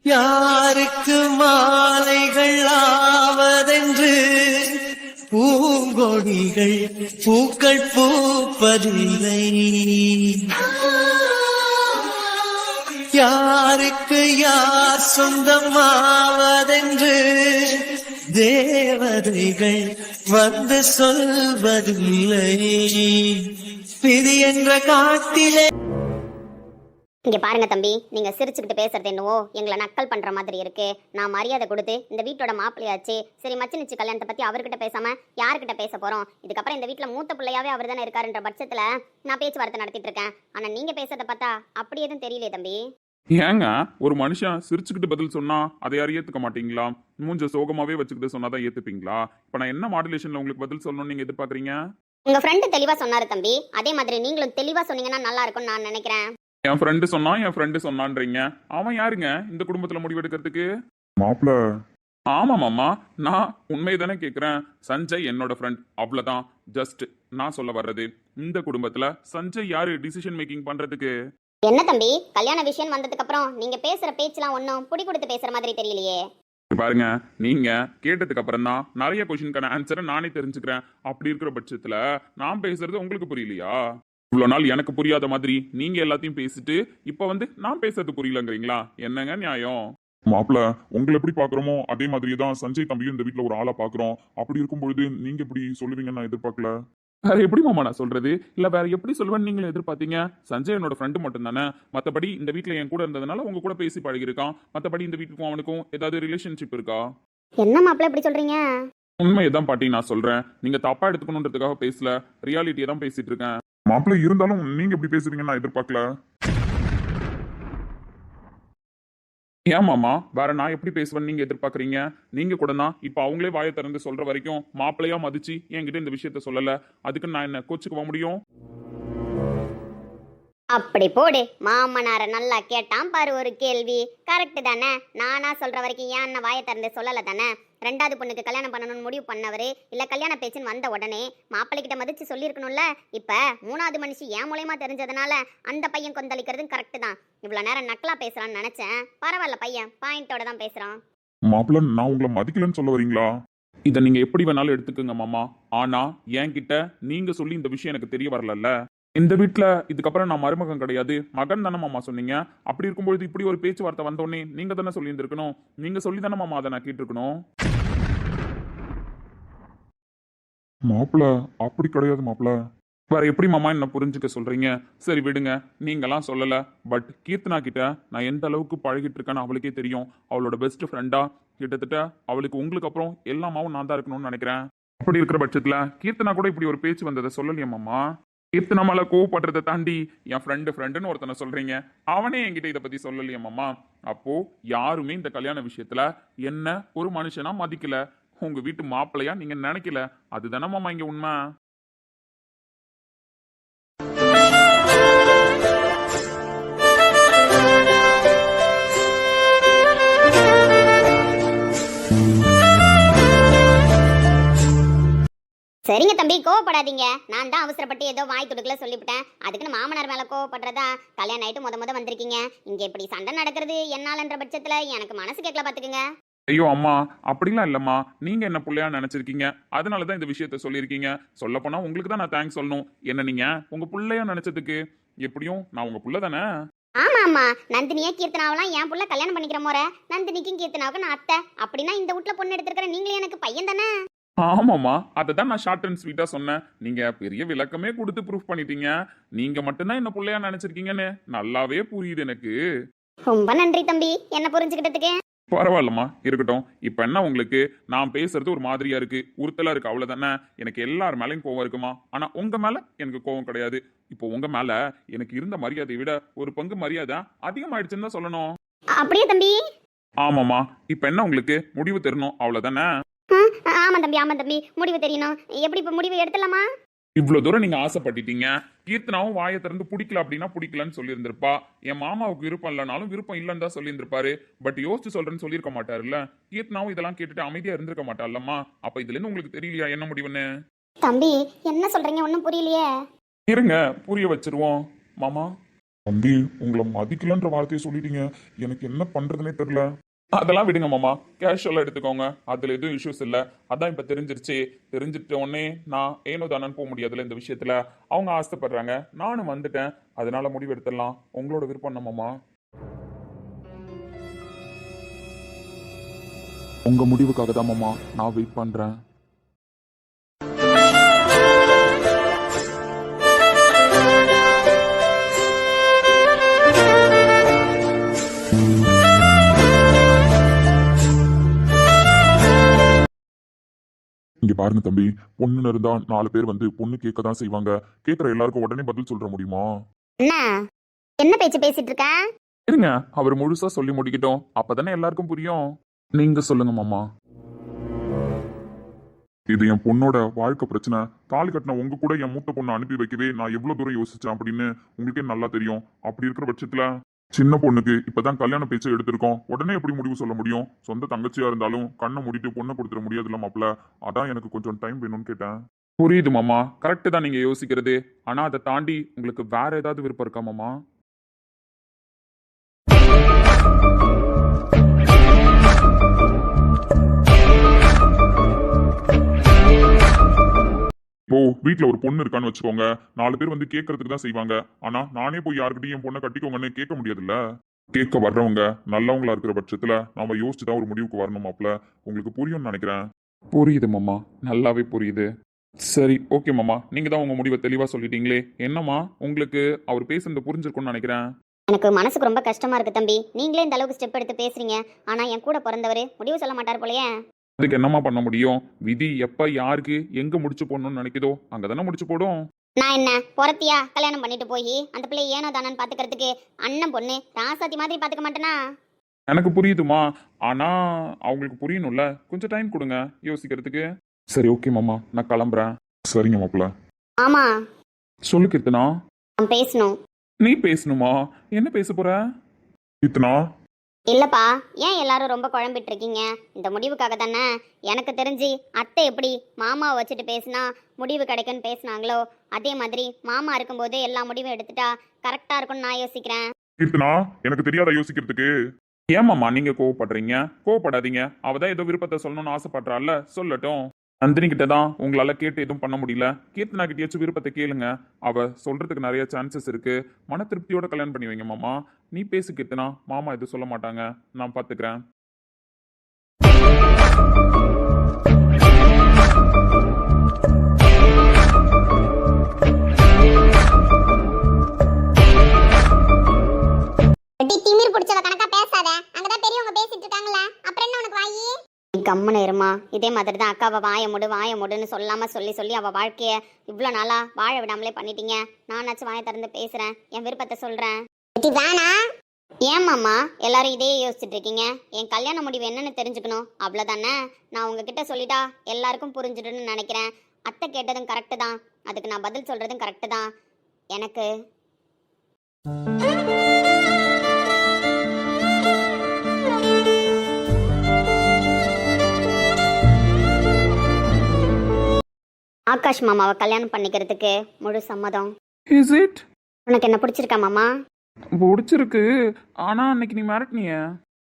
யாருக்கு மாலைகள் ஆவதென்று பூங்கொடிகள் பூக்கள் பூப்பதில்லை. யாருக்கு யார் சொந்தமாவதென்று தேவதைகள் வந்து சொல்வதில்லை. விதி என்ற காட்டிலே. இங்க பாருங்க தம்பி, நீங்க சிரிச்சுக்கிட்டு பேசுறது என்னவோ எங்களை நக்கல் பண்ற மாதிரி இருக்கு. நான் மரியாதை கொடுத்து இந்த வீட்டோட மாப்பிள்ளையாச்சு, சரி மச்சினிச்சு கல்யாணத்தை பத்தி அவர்கிட்ட பேசாம யாருக்கிட்ட பேச போறோம்? இதுக்கப்புறம் இந்த வீட்டுல மூத்த பிள்ளையாவே அவர் தானே இருக்காருன்ற பட்சத்துல நான் பேச்சுவார்த்தை நடத்திட்டு இருக்கேன். ஆனா நீங்க பேசுறத பார்த்தா அப்படி எதுவும் தெரியலையே தம்பி. ஏங்க ஒரு மனுஷன் சிரிச்சுக்கிட்டு பதில் சொன்னா அதை யாரும் ஏத்துக்க மாட்டீங்களா? மூஞ்ச சோகமாவே வச்சுக்கிட்டு சொன்னாதான் ஏத்துப்பீங்களா? இப்ப நான் என்ன மாடுலேஷன்ல உங்களுக்கு பதில் சொல்லணும்னு நீங்க எதிர்பார்க்கறீங்க? உங்க ஃப்ரெண்டு தெளிவா சொன்னாரு தம்பி, அதே மாதிரி நீங்களும் தெளிவா சொன்னீங்கன்னா நல்லா இருக்கும்னு நான் நினைக்கிறேன். என் ஃப்ரெண்டு சொன்னான்றீங்க. அவன் யாருங்க இந்த குடும்பத்துல முடிவெடுக்கிறதுக்கு? மாப்பிள. ஆமா மாமா, நான் உண்மையை தானே கேட்கிறேன். சஞ்சய் என்னோட ஃப்ரெண்ட், அவ்வளவுதான். ஜஸ்ட் நான் சொல்ல வர்றது, இந்த குடும்பத்துல சஞ்சய் யாரு டிசிஷன் மேக்கிங் பண்றதுக்கு? என்ன தம்பி, கல்யாண விஷயம் வந்ததுக்கு அப்புறம் நீங்க பேசுற பேச்செல்லாம் ஒன்னும் புடி கொடுத்து பேசுற மாதிரி தெரியலையே. பாருங்க, நீங்க கேட்டதுக்கு அப்புறம் தான் நிறைய கொஸ்டினுக்கான ஆன்சரை நானே தெரிஞ்சுக்கிறேன். அப்படி இருக்கிற பட்சத்துல நான் பேசுறது உங்களுக்கு புரியலையா? இவ்வளவு நாள் எனக்கு புரியாத மாதிரி நீங்க எல்லாத்தையும் பேசிட்டு இப்ப வந்து நான் பேசுறது புரியலங்கிறீங்களா? என்னங்க நியாயம்? மாப்பிள, உங்களை எப்படி பாக்குறோமோ அதே மாதிரி தான் சஞ்சய் தம்பியும் இந்த வீட்டுல ஒரு ஆளா பாக்குறோம். அப்படி இருக்கும்பொழுது நீங்க எப்படி சொல்லுவீங்கன்னு நான் எதிர்பார்க்கல. வேற எப்படி மாமா நான் சொல்றது? இல்ல வேற எப்படி சொல்லுவேன்னு நீங்களும் எதிர்பார்த்தீங்க? சஞ்சய் என்னோட ஃப்ரெண்டு மட்டும் தானே. மத்தபடி இந்த வீட்டுல என் கூட இருந்ததுனால உங்க கூட பேசி பழகிருக்கான். மத்தபடி இந்த வீட்டுக்கும் அவனுக்கும் ஏதாவது ரிலேஷன்ஷிப் இருக்கா? என்ன மாப்பிள்ள இப்படி சொல்றீங்க? உண்மையதான் பாட்டி நான் சொல்றேன். நீங்க தப்பா எடுத்துக்கணுன்றதுக்காக பேசல, ரியாலிட்டியை தான் பேசிட்டு இருக்கேன். மாப்பிள, இருந்தாலும் நீங்க எப்படி பேசுறீங்கன்னு நான் எதிர்பார்க்கல. ஏன் மாமா, வேற நான் எப்படி பேசுவேன்னு நீங்க எதிர்பார்க்கறீங்க? நீங்க கூட தான் இப்ப அவங்களே வாயை திறந்து சொல்ற வரைக்கும் மாப்பிள்ளையா மதிச்சு என்கிட்ட இந்த விஷயத்த சொல்லல. அதுக்கு நான் என்ன கோச்சுக்குவ முடியும்? அப்படி போடு. மாமனார நல்லா கேட்டான் பாரு ஒரு கேள்வி. கரெக்ட் தானே? நானா சொல்ற வரைக்கும் ஏன் அண்ணன் வாயை திறந்து சொல்லல தானே? ரெண்டாவது பொண்ணுக்கு கல்யாணம் பண்ணணும்னு முடிவு பண்ணவரு இல்ல கல்யாண பேச்சுன்னு வந்த உடனே மாப்பிள்ளை கிட்ட மதிச்சு சொல்லியிருக்கணும்ல. இப்ப மூணாவது மனுஷி ஏன் மூலமா தெரிஞ்சதுனால அந்த பையன் கொந்தளிக்கிறதும் கரெக்ட் தான். இவ்வளவு நேரம் நக்கலா பேசுறான்னு நினைச்சேன். பரவாயில்ல, பையன் பாயிண்டோட தான் பேசுறான். மாப்பிள, நான் உங்களை மதிக்கலன்னு சொல்ல வரீங்களா? இதை நீங்க எப்படி வேணாலும் எடுத்துக்கோங்க மாமா. ஆனா என்கிட்ட நீங்க சொல்லி இந்த விஷயம் எனக்கு தெரிய வரல. இந்த வீட்டுல இதுக்கப்புறம் நான் மருமகன் கிடையாது, மகன் தானே மாமா சொன்னீங்க. அப்படி இருக்கும்பொழுது இப்படி ஒரு பேச்சுவார்த்தை வந்தோடனே நீங்க தானே சொல்லி இருந்திருக்கணும். நீங்க சொல்லி தானே மாமா அதை நான் கேட்டிருக்கணும். மாப்பிள, அப்படி கிடையாது மாப்பிள. வேற எப்படி மாமா என்ன புரிஞ்சுக்க சொல்றீங்க? சரி விடுங்க, நீங்களாம் சொல்லல. பட் கீர்த்தனா கிட்ட நான் எந்த அளவுக்கு பழகிட்டு இருக்கேன்னு அவளுக்கே தெரியும். அவளோட பெஸ்ட் ஃப்ரெண்டா கிட்டத்தட்ட அவளுக்கு உங்களுக்கு அப்புறம் எல்லாமாவும் நான் தான் இருக்கணும்னு நினைக்கிறேன். அப்படி இருக்கிற பட்சத்துல கீர்த்தனா கூட இப்படி ஒரு பேச்சு வந்ததை சொல்லலையா மாமா? கீர்த்தனா மேல கோவப்படுறதை தாண்டி என் ஃப்ரெண்டுன்னு ஒருத்தனை சொல்றீங்க, அவனே என்கிட்ட இதை பத்தி சொல்லலையா மாமா? அப்போ யாருமே இந்த கல்யாண விஷயத்துல என்ன ஒரு மனுஷனா மதிக்கல, உங்க வீட்டு மாப்பிள்ளையா நீங்க நினைக்கல. அதுதானே மாமா இங்க உண்மை. சரிங்க தம்பி, கோவப்படாதீங்க. நான் தான் அவசரப்பட்டு ஏதோ வாய் துடுக்கல சொல்லிவிட்டேன். அதுக்குன்னு மாமனார் மேல கோவப்படுறதா? கல்யாணம் ஆயிட்டு முத வந்திருக்கீங்க, இங்க இப்படி சண்டை நடக்கிறது என்னாலன்ற பட்சத்துல எனக்கு மனசு கேட்கல பாத்துக்குங்க. ஐயோ அம்மா, அப்படிலாம் இல்லம்மா. நீங்க என்ன பிள்ளையா நினைச்சிருக்கீங்க, அதனாலதான் இந்த விஷயத்த சொல்லியிருக்கீங்க. சொல்ல போனா உங்களுக்கு தான் நான் தேங்க்ஸ் சொல்லணும். என்ன நீங்க உங்க பிள்ளையா நினைச்சதுக்கு. எப்படியும் நான் உங்க புள்ள தானே. ஆமா ஆமா, நந்தினியே கீர்த்தனாவெல்லாம் என் புள்ள கல்யாணம் பண்ணிக்கிற முறை, நந்தினிக்கும் கீர்த்தனாவுக்கு நான் அத்தை. அப்படின்னா இந்த வீட்டுல பொண்ணு எடுத்திருக்கிற நீங்களே எனக்கு பையன் தானே? ஆமாம்மா, அதை தான் நான் ஷார்ட் அண்ட் ஸ்வீட்டா சொன்னேன். நீங்க பெரிய விளக்கமே கொடுத்து ப்ரூஃப் பண்ணிட்டீங்க. நீங்க மட்டும்தான் என்ன பிள்ளையா நினைச்சிருக்கீங்கன்னு நல்லாவே புரியுது எனக்கு. ரொம்ப நன்றி தம்பி, என்ன புரிஞ்சுக்கிட்டதுக்கு. பரவாயில்லம்மா, இருக்கட்டும். இப்ப என்ன உங்களுக்கு நான் பேசுறது ஒரு மாதிரியா இருக்கு, உறுத்தலா இருக்கு, அவ்வளவுதானே? எனக்கு எல்லார் மேலையும் கோவம் இருக்குமா? ஆனா உங்க மேல எனக்கு கோவம் கிடையாது. இப்போ உங்க மேல எனக்கு இருந்த மரியாதையை விட ஒரு பங்கு மரியாதை அதிகமாயிடுச்சுன்னு தான் சொல்லணும். அப்படியே தம்பி. ஆமாம்மா, இப்ப என்ன உங்களுக்கு முடிவு தெரியணும், அவ்வளவுதானே? ஆமா தம்பி, முடிவு தெரியணும். எப்படி இப்ப முடிவு எடுத்துலாமா? இவ்வளவு தூரம் நீங்க ஆசைப்பட்டுட்டீங்க. கீர்த்தனாவும் வாயை திறந்து பிடிக்கல அப்படின்னா பிடிக்கலன்னு சொல்லியிருந்திருப்பா. என் மாமாவுக்கு விருப்பம் இல்லைனாலும் விருப்பம் இல்லைன்னு தான் சொல்லியிருந்திருப்பாரு. பட் யோசிச்சு சொல்றேன்னு சொல்லியிருக்க மாட்டாருல்ல. கீர்த்தனாவும் இதெல்லாம் கேட்டுட்டு அமைதியா இருந்திருக்க மாட்டாள்லம்மா. அப்ப இதுல இருந்து உங்களுக்கு தெரியலையா என்ன முடிவுன்னு? தம்பி என்ன சொல்றீங்க, ஒன்னும் புரியலையே. இருங்க, புரிய வச்சிருவோம் மாமா. தம்பி உங்களை மதிக்கலன்ற வார்த்தையை சொல்லிட்டீங்க, எனக்கு என்ன பண்றதுனே தெரியல. அதெல்லாம் விடுங்க மாமா, கேஷுவலாக எடுத்துக்கோங்க. அதில் எதுவும் இஷ்யூஸ் இல்லை. அதான் இப்போ தெரிஞ்சிருச்சு. தெரிஞ்சிட்ட உடனே நான் ஏனோ தானன்னு போக முடியாதுல்ல இந்த விஷயத்தில். அவங்க ஆசைப்படுறாங்க, நானும் வந்துட்டேன். அதனால முடிவு எடுத்துடலாம். உங்களோட விருப்பம் என்ன மாமா? உங்க முடிவுக்காக தான் மாமா நான் வெயிட் பண்றேன். இங்க பாருங்க தம்பி, பொண்ணுன்னு இருந்தா 4 பேர் வந்து பொண்ணு கேட்க தான் செய்வாங்க. கேட்கிற எல்லாருக்கும் உடனே பதில் சொல்ற முடியுமா? என்ன என்ன பேச்சு பேசிட்டு இருக்க? இருங்க, அவர் முழுசா சொல்லி முடிக்கட்டும், அப்பதானே எல்லாருக்கும் புரியும். நீங்க சொல்லுங்க மாமா. இது என் பொண்ணோட வாழ்க்கை பிரச்சனை. தாலி கட்டின உங்க கூட என் மூத்த பொண்ணை அனுப்பி வைக்கவே நான் எவ்வளவு தூரம் யோசிச்சேன் அப்படின்னு உங்களுக்கே நல்லா தெரியும். அப்படி இருக்கிற பட்சத்துல சின்ன பொண்ணுக்கு இப்பதான் கல்யாண பேச்சு எடுத்திருக்கோம். உடனே எப்படி முடிவு சொல்ல முடியும்? சொந்த தங்கச்சியா இருந்தாலும் கண்ணை மூடிட்டு பொண்ணை கொடுத்துட முடியாதுல்ல மாப்பிள்ள. அதான் எனக்கு கொஞ்சம் டைம் வேணும்னு கேட்டேன். புரியுது மாமா, கரெக்டு தான் நீங்க யோசிக்கிறது. ஆனா அதை தாண்டி உங்களுக்கு வேற ஏதாவது விருப்பம் இருக்கா மாமா? இப்போ வீட்டுல ஒரு பொண்ணு இருக்கான்னு வச்சுக்கோங்க, 4 பேர் வந்து கேட்கறதுக்கு தான் செய்வாங்க. ஆனா நானே போய் யாருக்கிட்டையும் என் பொண்ணை கட்டிக்கோங்கன்னு கேட்க முடியாதுல்ல. கேட்க வர்றவங்க நல்லவங்களா இருக்கிற பட்சத்துல நாம யோசிச்சுதான் ஒரு முடிவுக்கு வரணும் மாப்பிள்ள. உங்களுக்கு புரியும்னு நினைக்கிறேன். புரியுது மாமா, நல்லாவே புரியுது. சரி ஓகே மாமா, நீங்க தான் உங்க முடிவை தெளிவா சொல்லிட்டீங்களே. என்னம்மா உங்களுக்கு அவர் பேசுறது புரிஞ்சிருக்கும்னு நினைக்கிறேன். எனக்கு மனசுக்கு ரொம்ப கஷ்டமா இருக்கு தம்பி. நீங்களே இந்த அளவுக்கு ஸ்டெப் எடுத்து பேசுறீங்க. ஆனா என் கூட பிறந்தவர் முடிவு சொல்ல மாட்டார் போலயே. அதுக்கு என்னம்மா பண்ண முடியும்? விதி எப்ப யாருக்கு எங்க முடிச்சு போடணும்னு நினைக்குதோ அங்கதானே முடிச்சு போடும். நான் என்ன பொறத்தியா கல்யாணம் பண்ணிட்டு போய் அந்த பிள்ளை ஏனோ தானன்னு பாத்துக்கிறதுக்கு அண்ணன் பொண்ணு ராசாத்தி மாதிரி பாத்துக்க மாட்டேனா? எனக்கு புரியுதுமா, ஆனா அவங்களுக்கு புரியணும்ல. கொஞ்சம் டைம் கொடுங்க யோசிக்கிறதுக்கு. சரி ஓகே மாமா, நான் கிளம்புறேன். சரிங்க மாப்பிள்ள. ஆமா, சொல்லு கீர்த்தனா. நான் பேசணும். நீ பேசணுமா? என்ன பேச போற? கீர்த்தனா, இல்லப்பா, ஏன் எல்லாரும் ரொம்ப குழம்பிட்டு இருக்கீங்க? இந்த முடிவுக்காக தானே. எனக்கு தெரிஞ்சு அத்தை எப்படி மாமாவை வச்சுட்டு பேசினா முடிவு கிடைக்குன்னு பேசினாங்களோ அதே மாதிரி மாமா இருக்கும்போது எல்லா முடிவும் எடுத்துட்டா கரெக்டா இருக்கும்னு நான் யோசிக்கிறேன். கீர்த்தனா, எனக்கு தெரியாத யோசிக்கிறதுக்கு. ஏமாம்மா நீங்க கோவப்படுறீங்க? கோவப்படாதீங்க. அவதான் ஏதோ விருப்பத்தை சொல்லணும்னு ஆசைப்படுறாள்ல, சொல்லட்டும். நந்தினி கிட்ட தான் உங்களால கேட்டு எதுவும் பண்ண முடியல. கீர்த்தனா கிட்டயாச்சும் விருப்பத்தை கேளுங்க. அவ சொல்றதுக்கு நிறைய சான்சஸ் இருக்கு. மன திருப்தியோட கல்யாணம் பண்ணி வைங்க மாமா. நீ பேசு கீர்த்தனா, மாமா எதுவும் சொல்ல மாட்டாங்க, நான் பாத்துக்கிறேன். திமிர் பிடிச்சவ கணக்கா பேசாத. அங்கதான் பெரியவங்க பேசிட்டு இருக்காங்களா, அப்புறம் என்ன உனக்கு வாயி? கம்மன இருமா. இதே மாதிரி தான் அக்காவை வாய முடுன்னு சொல்லாம சொல்லி சொல்லி அவ வாழ்க்கைய இவ்வளவு நாளா வாழ விடாமலே பண்ணிட்டீங்க. நானாச்சும் வாயை திறந்து பேசுறேன், என் விருப்பத்தை சொல்றேன். ஏன் மாமா எல்லாரும் இதே யோசிச்சுட்டு இருக்கீங்க? என் கல்யாண முடிவு என்னன்னு தெரிஞ்சுக்கணும், அவ்வளவுதானே. நான் உங்ககிட்ட சொல்லிட்டா எல்லாருக்கும் புரிஞ்சிடுன்னு நினைக்கிறேன். அத்தை கேட்டதும் கரெக்டு தான், அதுக்கு நான் பதில் சொல்றதும் கரெக்டு தான். எனக்கு ஆகாஷ் மாமாவை கல்யாணம் பண்ணிக்கிறதுக்கு முழு சம்மதம். Is it? உனக்கு என்ன பிடிச்சிருக்கா மாமா? பிடிச்சிருக்கு. ஆனா அன்னைக்கு நீ மிரட்டினிய.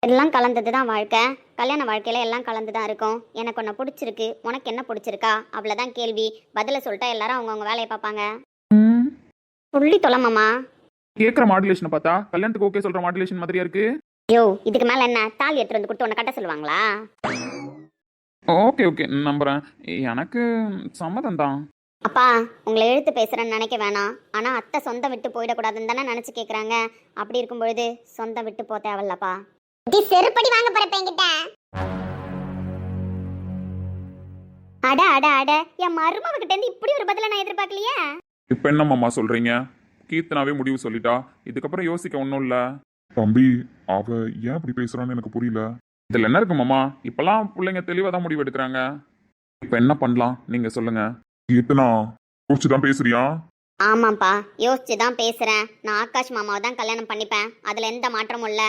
எல்லாம் கலந்தது தான் வாழ்க்கை. கல்யாண வாழ்க்கையில எல்லாம் கலந்து தான் இருக்கும். எனக்கு ஒன்று பிடிச்சிருக்கு, உனக்கு என்ன பிடிச்சிருக்கா, அவ்வளோதான் கேள்வி. பதில சொல்லிட்டா எல்லாரும் அவங்கவுங்க வேலையை பார்ப்பாங்க. சொல்லி தொலை மாமா. கேட்குற மாடுலேஷனை பார்த்தா கல்யாணத்துக்கு ஓகே சொல்ற மாடுலேஷன் மாதிரியா இருக்கு. ஐயோ, இதுக்கு மேல என்ன தாலி எடுத்துட்டு வந்து கொடுத்து உன்னை கட்ட சொல்லுவாங்களா? ஓகே ஓகே நம்புறேன். எனக்கு சம்மதம் தான். அப்பா, உங்களை எழுத்து பேசுறேன்னு நினைக்க வேணாம். ஆனா அத்தை சொந்தம் விட்டு போயிடக்கூடாதுன்னு தானே நினைச்சு கேட்குறாங்க. அப்படி இருக்கும் பொழுது சொந்தம் விட்டு போ தேவையில்லப்பா. செருப்படி வாங்க போறப்ப என்கிட்ட. அட அட அட, என் மருமகிட்ட இருந்து இப்படி ஒரு பதில நான் எதிர்பார்க்கலையே. இப்போ என்ன மாமா சொல்றீங்க? கீர்த்தனாவே முடிவு சொல்லிட்டா, இதுக்கப்புறம் யோசிக்க ஒன்றும் இல்லை. தம்பி, அவ ஏன் இப்படி பேசுறான்னு எனக்கு புரியல. இதில் என்ன இருக்கு மாமா? இப்பெல்லாம் பிள்ளைங்க தெளிவாக தான் முடிவு எடுக்கிறாங்க. இப்போ என்ன பண்ணலாம் நீங்க சொல்லுங்க. கீர்த்தனா, யோசிச்சுதான் பேசுறியா? ஆமாப்பா, யோசிச்சு தான் பேசுறேன். நான் ஆகாஷ் மாமாவை தான் கல்யாணம் பண்ணிப்பேன், அதுல எந்த மாற்றமும் இல்லை.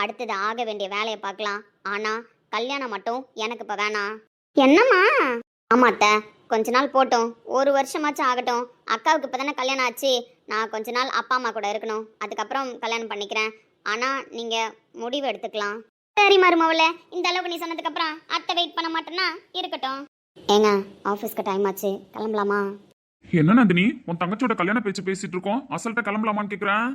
அடுத்தது ஆக வேண்டிய வேலையை பார்க்கலாம். ஆனா கல்யாணம் மட்டும் எனக்கு இப்போ வேணாம். என்னம்மா? ஆமாத்த, கொஞ்ச நாள் போட்டோம், ஒரு வருஷமாச்சும் ஆகட்டும். அக்காவுக்கு இப்போ தானே கல்யாணம் ஆச்சு. நான் கொஞ்ச நாள் அப்பா அம்மா கூட இருக்கணும், அதுக்கப்புறம் கல்யாணம் பண்ணிக்கிறேன். ஆனால் நீங்கள் முடிவு எடுத்துக்கலாம். சரி மருமவளே, இந்த அளவுக்கு நீ சொன்னதுக்கப்புறம் அத்தை வெயிட் பண்ண மாட்டேன்னா இருக்கட்டும். ஏங்க, ஆஃபீஸ்க்கு டைம் ஆச்சு, கிளம்பலாமா? என்ன நந்தினி, உன் தங்கச்சியோட கல்யாண பேச்சு பேசிட்டு இருக்கோம், அசல்ட்ட கிளம்பலாமான்னு கேக்குறேன்.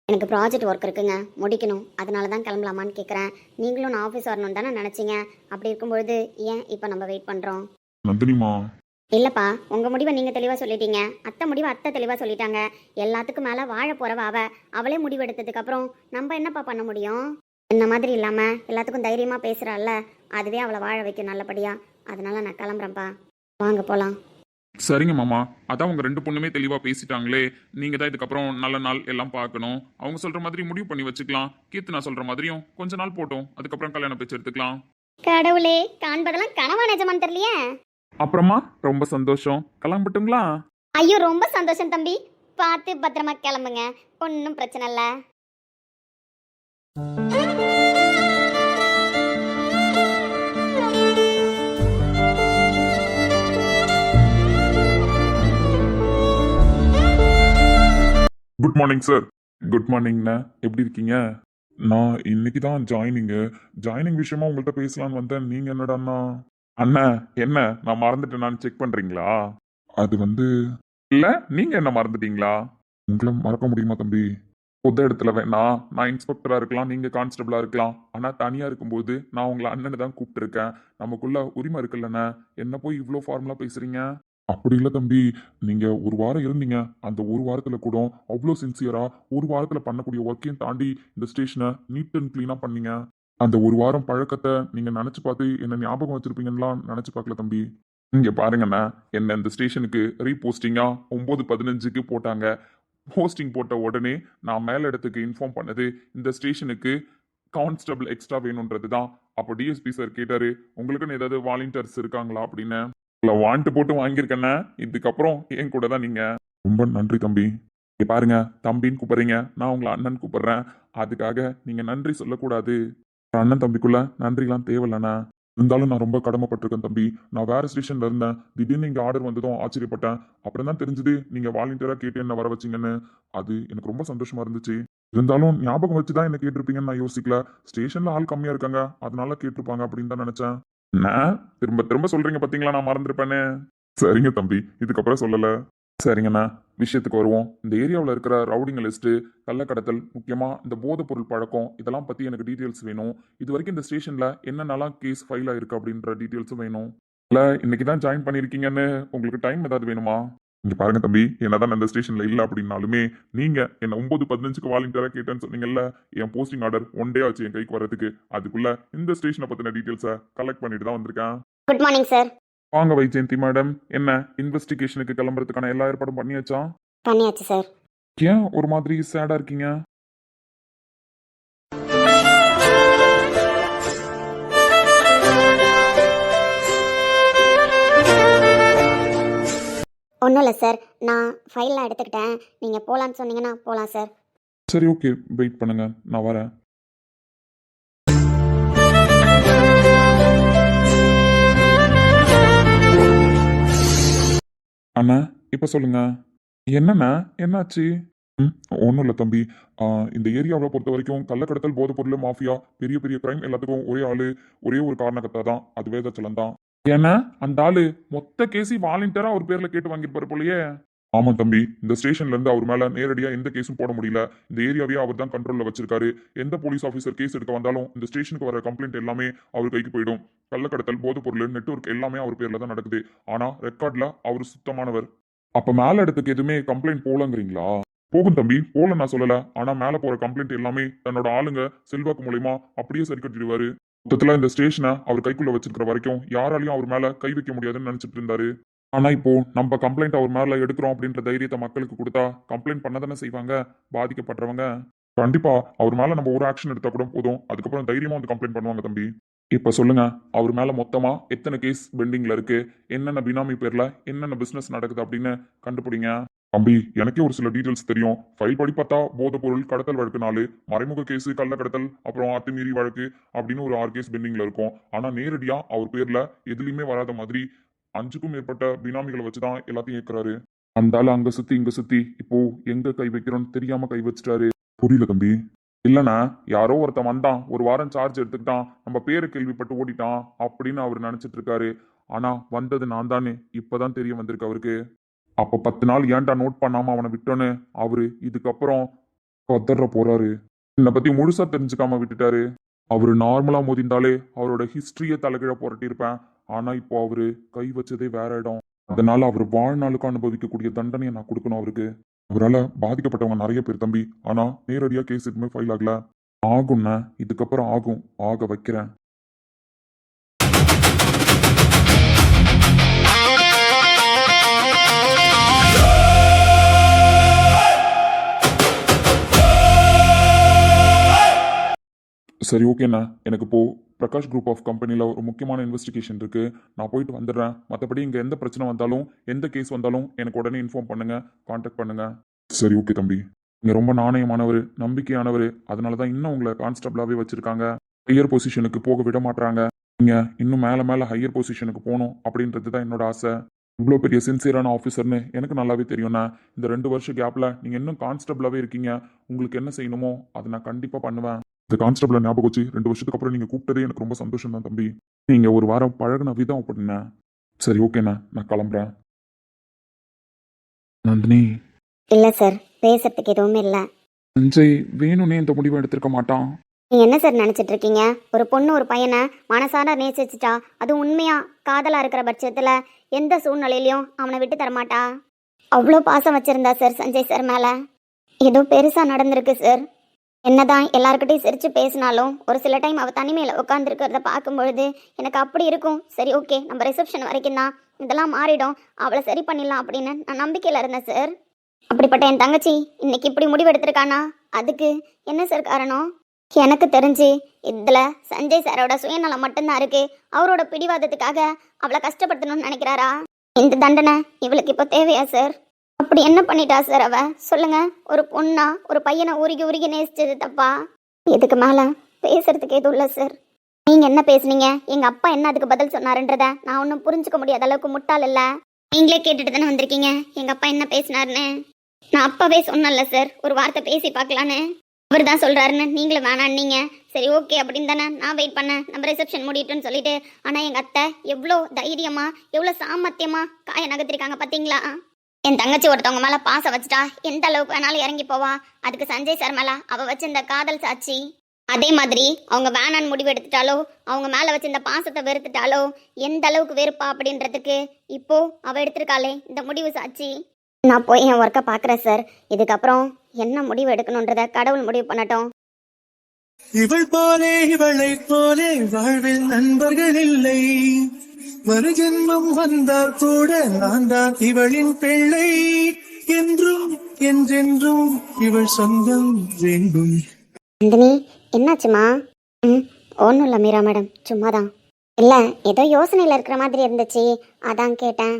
எனக்கு ப்ராஜெக்ட் ஒர்க் இருக்குங்க, முடிக்கணும். அதனால தான் கிளம்பலாமான்னு கேட்குறேன். நீங்களும் நான் ஆஃபீஸ் வரணும்னு தானே நினச்சிங்க. அப்படி இருக்கும்பொழுது ஏன் இப்போ நம்ம வெயிட் பண்ணுறோம்? நந்தினிமா, இல்லைப்பா, உங்கள் முடிவை நீங்கள் தெளிவாக சொல்லிட்டீங்க. அத்தை முடிவை அத்தை தெளிவாக சொல்லிட்டாங்க. எல்லாத்துக்கும் மேலே வாழ போகிறவ அவளே முடிவு எடுத்ததுக்கப்புறம் நம்ம என்னப்பா பண்ண முடியும்? இந்த மாதிரி இல்லாமல் எல்லாத்துக்கும் தைரியமாக பேசுகிறாள்ல, அதுவே அவளை வாழ வைக்கும் நல்லபடியாக. அதனால நான் கிளம்புறேன்ப்பா, வாங்க போகலாம். சரிங்க மாமா, அதான் உங்க ரெண்டு பொண்ணுமே தெளிவா பேசிட்டாங்களே. நீங்க தான் இதுக்கப்புறம் நல்ல நாள் எல்லாம் பார்க்கணும். அவங்க சொல்ற மாதிரி முடிவு பண்ணி வச்சுக்கலாம். கீர்த்தனா சொல்ற மாதிரியும் கொஞ்ச நாள் போட்டோம், அதுக்கப்புறம் கல்யாண பேச்சு எடுத்துக்கலாம். கடவுளே, காண்பதெல்லாம் கனவா நிஜமான்னு தெரியலையே. அப்புறமா ரொம்ப சந்தோஷம், கிளம்பட்டுங்களா? ஐயோ, ரொம்ப சந்தோஷம் தம்பி. பார்த்து பத்திரமா கிளம்புங்க, ஒன்றும் பிரச்சனை இல்லை. Good morning sir. குட் மார்னிங்ண்ணா, எப்படி இருக்கீங்க? நான் இன்னைக்கு தான் ஜாயினிங் விஷயமா உங்கள்கிட்ட பேசலான்னு வந்தேன். நீங்க என்னடாண்ணா? அண்ணா, என்ன நான் மறந்துட்டேனான்னு செக் பண்றீங்களா? அது வந்து இல்ல நீங்க என்ன மறந்துட்டீங்களா? உங்களை மறக்க முடியுமா தம்பி? பொது இடத்துல வேணா நான் இன்ஸ்பெக்டரா இருக்கலாம், நீங்க கான்ஸ்டபிளா இருக்கலாம். ஆனா தனியா இருக்கும்போது நான் உங்களை அண்ணனை தான் கூப்பிட்டு இருக்கேன். நமக்குள்ள உரிமை இருக்குல்லண்ணா, என்ன போய் இவ்வளோ ஃபார்முலா பேசுறீங்க? அப்படி இல்லை தம்பி, நீங்க ஒரு வாரம் இருந்தீங்க. அந்த ஒரு வாரத்துல கூட அவ்வளோ சின்சியரா ஒரு வாரத்துல பண்ணக்கூடிய ஒர்க்கையும் தாண்டி இந்த ஸ்டேஷனை நீட் அண்ட் கிளீனா பண்ணீங்க. அந்த ஒரு வாரம் பழக்கத்தை நீங்க நினைச்சு பார்த்து என்ன ஞாபகம் வச்சிருப்பீங்கலாம் நினைச்சு பார்க்கல தம்பி. இங்க பாருங்கண்ணா, என்ன இந்த ஸ்டேஷனுக்கு ரீபோஸ்டிங்கா 9:15க்கு போட்டாங்க. போஸ்டிங் போட்ட உடனே நான் மேல் இடத்துக்கு இன்ஃபார்ம் பண்ணது இந்த ஸ்டேஷனுக்கு கான்ஸ்டபிள் எக்ஸ்ட்ரா வேணுன்றது தான். அப்போ டிஎஸ்பி சார் கேட்டாரு, உங்களுக்குன்னு ஏதாவது வாலண்டியர்ஸ் இருக்காங்களா அப்படின்னு. இல்லை, வாண்ட்டு போட்டு வாங்கியிருக்கேண்ணே. இதுக்கப்புறம் என் கூட தான் நீங்க. ரொம்ப நன்றி தம்பி. இங்க பாருங்க, தம்பின்னு கூப்பிடுறீங்க, நான் உங்களை அண்ணன் கூப்பிடுறேன். அதுக்காக நீங்க நன்றி சொல்லக்கூடாது. அண்ணன் தம்பிக்குள்ள நன்றிலாம் தேவையில்லண்ணா. இருந்தாலும் நான் ரொம்ப கடமைப்பட்டிருக்கேன் தம்பி. நான் வேற ஸ்டேஷன்ல இருந்தேன், திடீர்னு இங்க ஆர்டர் வந்ததும் ஆச்சரியப்பட்டேன். அப்புறம் தான் தெரிஞ்சது நீங்க வாலண்டியரா கேட்டு என்ன வர வச்சீங்கன்னு. அது எனக்கு ரொம்ப சந்தோஷமா இருந்துச்சு. இருந்தாலும் ஞாபகம் வச்சுதான் என்ன கேட்டிருப்பீங்கன்னு நான் யோசிக்கல. ஸ்டேஷன்ல ஆள் கம்மியா இருக்காங்க, அதனால கேட்டிருப்பாங்க அப்படின்னு தான் நினைச்சேன். நான் திரும்ப திரும்ப சொல்றீங்க பாத்தீங்களா, நான் மறந்துருப்பேன்னு. சரிங்க தம்பி, இதுக்கப்புறம் சொல்லல. சரிங்கண்ணா, விஷயத்துக்கு வருவோம். இந்த ஏரியாவில் இருக்கிற ரவுடிங்க லிஸ்ட்டு, கள்ளக்கடத்தல், முக்கியமாக இந்த போதைப் பொருள் பழக்கம், இதெல்லாம் பற்றி எனக்கு டீட்டெயில்ஸ் வேணும். இது வரைக்கும் இந்த ஸ்டேஷனில் என்னென்னலாம் கேஸ் ஃபைல் ஆயிருக்கு அப்படின்ற டீட்டெயில்ஸும் வேணும். இல்லை, இன்னைக்கு தான் ஜாயின் பண்ணியிருக்கீங்கன்னு உங்களுக்கு டைம் ஏதாவது வேணுமா? இங்க பாருங்க தம்பி, என்னதான் இந்த ஸ்டேஷன்ல இல்ல அப்படின்னாலுமே நீங்க என்ன 9:15க்கு வாலண்டியரா கேட்டேன்னு சொன்னீங்கல்ல, என் போஸ்டிங் ஆர்டர் 1 டே ஆச்சு என் கைக்கு வரதுக்கு. அதுக்குள்ள இந்த ஸ்டேஷனை பத்தின டீட்டெயில்ஸை கலெக்ட் பண்ணிட்டு தான் வந்திருக்கேன். Good morning sir. வாங்க வைஜெயந்தி மேடம், என்ன இன்வெஸ்டிகேஷனுக்கு கிளம்புறதுக்கான எல்லா ஏற்பாடும் பண்ணியாச்சா? பண்ணியாச்சு சார். ஏன் ஒரு மாதிரி சேடா இருக்கீங்க? ஒன்றும் இல்லை சார், நான் ஃபைல்லாம் எடுத்துக்கிட்டேன். நீங்கள் போகலான்னு சொன்னீங்கன்னா போகலாம் சார். சரி, ஓகே, வெயிட் பண்ணுங்க, நான் வரேன். அண்ணா, இப்ப சொல்லுங்க, என்னண்ணா, என்னாச்சு? ஒன்றும் இல்லை தம்பி. இந்த ஏரியாவை பொறுத்த வரைக்கும் கள்ளக்கடத்தல், போதைப் பொருள், மாஃபியா, பெரிய பெரிய கிரைம் எல்லாத்துக்கும் ஒரே ஆளு, ஒரே ஒரு காரணக்கர்த்தா தான். அது வேதாச்சலம் தான். ஏன்னா அந்த ஆளு மொத்த கேசி வாலண்டியரா அவர் பேர்ல கேட்டு வாங்கியிருப்பாரு போலயே. ஆமா தம்பி, இந்த ஸ்டேஷன்ல இருந்து அவர் மேல நேரடியா எந்த கேஸும் போட முடியல. இந்த ஏரியாவே அவர் தான் கண்ட்ரோல்ல வச்சிருக்காரு. எந்த போலீஸ் ஆஃபீஸர் கேஸ் எடுக்க வந்தாலும் இந்த ஸ்டேஷனுக்கு வர கம்ப்ளைண்ட் எல்லாமே அவர் கைக்கு போயிடும். கள்ளக்கடத்தல், போதைப் பொருள், நெட்வொர்க் எல்லாமே அவர் பேர்ல தான் நடக்குது. ஆனா ரெக்கார்ட்ல அவர் சுத்தமானவர். அப்ப மேல இடத்துக்கு எதுவுமே கம்ப்ளைண்ட் போலங்கிறீங்களா? போகும் தம்பி, போல நான் சொல்லல. ஆனா மேல போற கம்ப்ளைண்ட் எல்லாமே தன்னோட ஆளுங்க செல்வாக்கு மூலயமா அப்படியே சரி கட்டிடுவாரு. மொத்தத்துல இந்த ஸ்டேஷனை அவர் கைக்குள்ள வச்சிருக்கிற வரைக்கும் யாராலையும் அவர் மேல கை வைக்க முடியாதுன்னு நினைச்சிட்டு இருந்தாரு. ஆனா இப்போ நம்ம கம்ப்ளைண்ட் அவர் மேல எடுக்கிறோம் அப்படின்ற தைரியத்தை மக்களுக்கு கொடுத்தா கம்ப்ளைண்ட் பண்ணதானே செய்வாங்க பாதிக்கப்படுறவங்க. கண்டிப்பா அவர் மேல நம்ம ஒரு ஆக்ஷன் எடுத்தா கூட போதும், அதுக்கப்புறம் தைரியமா வந்து கம்ப்ளைண்ட் பண்ணுவாங்க தம்பி. இப்ப சொல்லுங்க, அவர் மேல மொத்தமா எத்தனை கேஸ் பெண்டிங்ல இருக்கு, என்னென்ன பினாமி பேர்ல என்னென்ன பிசினஸ் நடக்குது அப்படின்னு கண்டுபிடிங்க. தம்பி, எனக்கே ஒரு சில டீடைல்ஸ் தெரியும். ஃபைல் படி பார்த்தா போதைப் பொருள் கடத்தல் வழக்கு 4, மறைமுக கேஸ் கள்ள கடத்தல், அப்புறம் அத்துமீறி வழக்கு அப்படின்னு ஒரு 6 கேஸ் பெண்டிங்ல இருக்கும். ஆனா நேரடியா அவர் பேர்ல எதுலையுமே வராத மாதிரி 5க்கும் மேற்பட்ட பினாமிகளை வச்சுதான் எல்லாத்தையும் ஏற்கிறாரு. அந்த ஆளு அங்க சுத்தி இங்க சுத்தி இப்போ எங்க கை வைக்கிறோம்னு தெரியாம கை வச்சுட்டாரு. புரியல தம்பி. இல்லண்ணா, யாரோ ஒருத்தன் வந்தான், ஒரு வாரம் சார்ஜ் எடுத்துக்கிட்டான், நம்ம பேரை கேள்விப்பட்டு ஓடிட்டான் அப்படின்னு அவர் நினைச்சிட்டு இருக்காரு. ஆனா வந்தது நான் தானே இப்பதான் தெரிய வந்திருக்கு அவருக்கு. அப்ப 10 நாள் ஏன்டா நோட் பண்ணாம அவனை விட்டோன்னு அவரு இதுக்கப்புறம் கதற போறாரு. என்னை பத்தி முழுசா தெரிஞ்சுக்காம விட்டுட்டாரு. அவரு நார்மலா மோதிந்தாலே அவரோட ஹிஸ்டரியை தலைகீழ புரட்டியிருப்பேன். ஆனா இப்போ அவரு கை வச்சதே வேற இடம். அதனால அவர் வாழ்நாளுக்கு அனுபவிக்கக்கூடிய தண்டனையை நான் கொடுக்கணும் அவருக்கு. அவரால் பாதிக்கப்பட்டவங்க நிறைய பேர் தம்பி. ஆனா நேரடியா கேஸ் எதுவுமே ஃபைல் ஆகல. ஆகும்ண்ணா, இதுக்கப்புறம் ஆகும், ஆக வைக்கிறேன். சரி ஓகேண்ணா, எனக்கு இப்போ பிரகாஷ் குரூப் ஆஃப் கம்பெனியில் ஒரு முக்கியமான இன்வெஸ்டிகேஷன் இருக்கு. நான் போயிட்டு வந்துடுறேன். மற்றபடி இங்கே எந்த பிரச்சனை வந்தாலும் எந்த கேஸ் வந்தாலும் எனக்கு உடனே இன்ஃபார்ம் பண்ணுங்க, கான்டாக்ட் பண்ணுங்க. சரி ஓகே தம்பி. நீங்கள் ரொம்ப நாணயமானவர், நம்பிக்கையானவர். அதனால தான் இன்னும் உங்களை கான்ஸ்டபிளாகவே வச்சிருக்காங்க. ஹையர் பொசிஷனுக்கு போக விட மாட்டாங்க. நீங்கள் இன்னும் மேலே மேலே ஹையர் பொசிஷனுக்கு போகணும் அப்படின்றது தான் என்னோட ஆசை. இவ்வளோ பெரிய சின்சியரான ஆஃபீஸர்னு எனக்கு நல்லாவே தெரியும்ண்ணா. இந்த 2 வருஷ கேப்பில் நீங்கள் இன்னும் கான்ஸ்டபிளாகவே இருக்கீங்க. உங்களுக்கு என்ன செய்யணுமோ அதை நான் கண்டிப்பாக பண்ணுவேன். இந்த கான்ஸ்டபிளை ஞாபகம் வச்சு 2 வருஷத்துக்கு அப்புறம் நீங்கள் கூப்பிட்டதே எனக்கு ரொம்ப சந்தோஷம் தான் தம்பி. நீங்கள் ஒரு வாரம் பழகின விதம் அப்படின்னா. சரி ஓகேண்ணா, நான் கிளம்புறேன். நந்தினி. இல்லை சார், பேசுறதுக்கு எதுவுமே இல்லை. சஞ்சய் வேணும்னே இந்த முடிவை எடுத்திருக்க மாட்டான். நீங்க என்ன சார் நினைச்சிட்டு இருக்கீங்க? ஒரு பொண்ணு ஒரு பையனை மனசார நேசிச்சுட்டா, அது உண்மையா காதலா இருக்கிற பட்சத்துல எந்த சூழ்நிலையிலையும் அவனை விட்டு தரமாட்டா. அவ்வளோ பாசம் வச்சிருந்தா சார் சஞ்சய் சார் மேல. ஏதோ பெருசா நடந்திருக்கு சார். என்னதான் எல்லாருக்கிட்டையும் சிரிச்சு பேசினாலும் ஒரு சில டைம் அவள் தனிமையில் உட்காந்துருக்கிறத பார்க்கும்பொழுது எனக்கு அப்படி இருக்கும். சரி ஓகே, நம்ம ரிசப்ஷன் வரைக்கும் தான், இதெல்லாம் மாறிடும், அவளை சரி பண்ணிடலாம் அப்படின்னு நான் நம்பிக்கையில் இருந்தேன் சார். அப்படிப்பட்ட என் தங்கச்சி இன்னைக்கு இப்படி முடிவு எடுத்திருக்கானா? அதுக்கு என்ன சார் காரணம்? எனக்கு தெரிஞ்சு இதில் சஞ்சய் சாரோட சுயநலம் மட்டும்தான் இருக்கு. அவரோட பிடிவாதத்துக்காக அவளை கஷ்டப்படுத்தணும்னு நினைக்கிறாரா? இந்த தண்டனை இவளுக்கு இப்போ தேவையா சார்? அப்படி என்ன பண்ணிட்டா சார் அவ? சொல்லுங்க. ஒரு பொண்ணா ஒரு பையனை உருகி உருகி நேசிச்சது தப்பா? இதுக்கு மேல பேசுறதுக்கு எதுவும் இல்லை சார். நீங்க என்ன பேசுனீங்க, எங்க அப்பா என்ன அதுக்கு பதில் சொன்னாருன்றத நான் ஒன்றும் புரிஞ்சுக்க முடியாத அளவுக்கு முட்டாள் இல்லை. நீங்களே கேட்டுட்டு தானே வந்திருக்கீங்க எங்க அப்பா என்ன பேசினாருன்னு. நான் அப்பவே சொன்னல சார், ஒரு வார்த்தை பேசி பார்க்கலான்னு. அவர் தான் சொல்றாருன்னு நீங்களும் வேணான்னீங்க. சரி ஓகே அப்படின்னு தானே நான் வெயிட் பண்ணேன், நம்ம ரிசப்ஷன் முடிட்டுன்னு சொல்லிட்டு. ஆனா எங்க அத்தை எவ்வளோ தைரியமா எவ்வளோ சாமர்த்தியமா காய நகர்த்திருக்காங்க பார்த்தீங்களா? என் தங்கச்சி ஒருத்தவங்க மேல பாசம் வச்சுட்டா எந்த அளவுக்கு வேணாலும் இறங்கி போவா. அதுக்கு சஞ்சய் சார் மேல அவ வச்சிருந்த காதல் சாட்சி. அதே மாதிரி அவங்க வேணான்னு முடிவு எடுத்துட்டாலோ, அவங்க மேல வச்சிருந்த பாசத்தை வெறுத்துட்டாலோ எந்த அளவுக்கு வெறுப்பா அப்படின்றதுக்கு இப்போ அவ எடுத்திருக்காளே இந்த முடிவு சாட்சி. நான் போய் என் ஒர்க்கை பார்க்குறேன் சார். இதுக்கப்புறம் என்ன முடிவு எடுக்கணுன்றத கடவுள் முடிவு பண்ணட்டும். இவள் போலே இவளை போலே வாழ்வில் நண்பர்கள் இல்லை. மறு ஜென்மம் வந்தால் கூட நான் தான் இவளின் பிள்ளை. என்றும் என்றென்றும் இவள் சொந்தம் வேண்டும். நந்தினி, என்னாச்சுமா? ஒன்றும் இல்லை மீரா மேடம், சும்மாதான். இல்லை, ஏதோ யோசனையில் இருக்கிற மாதிரி இருந்துச்சு, அதான் கேட்டேன்.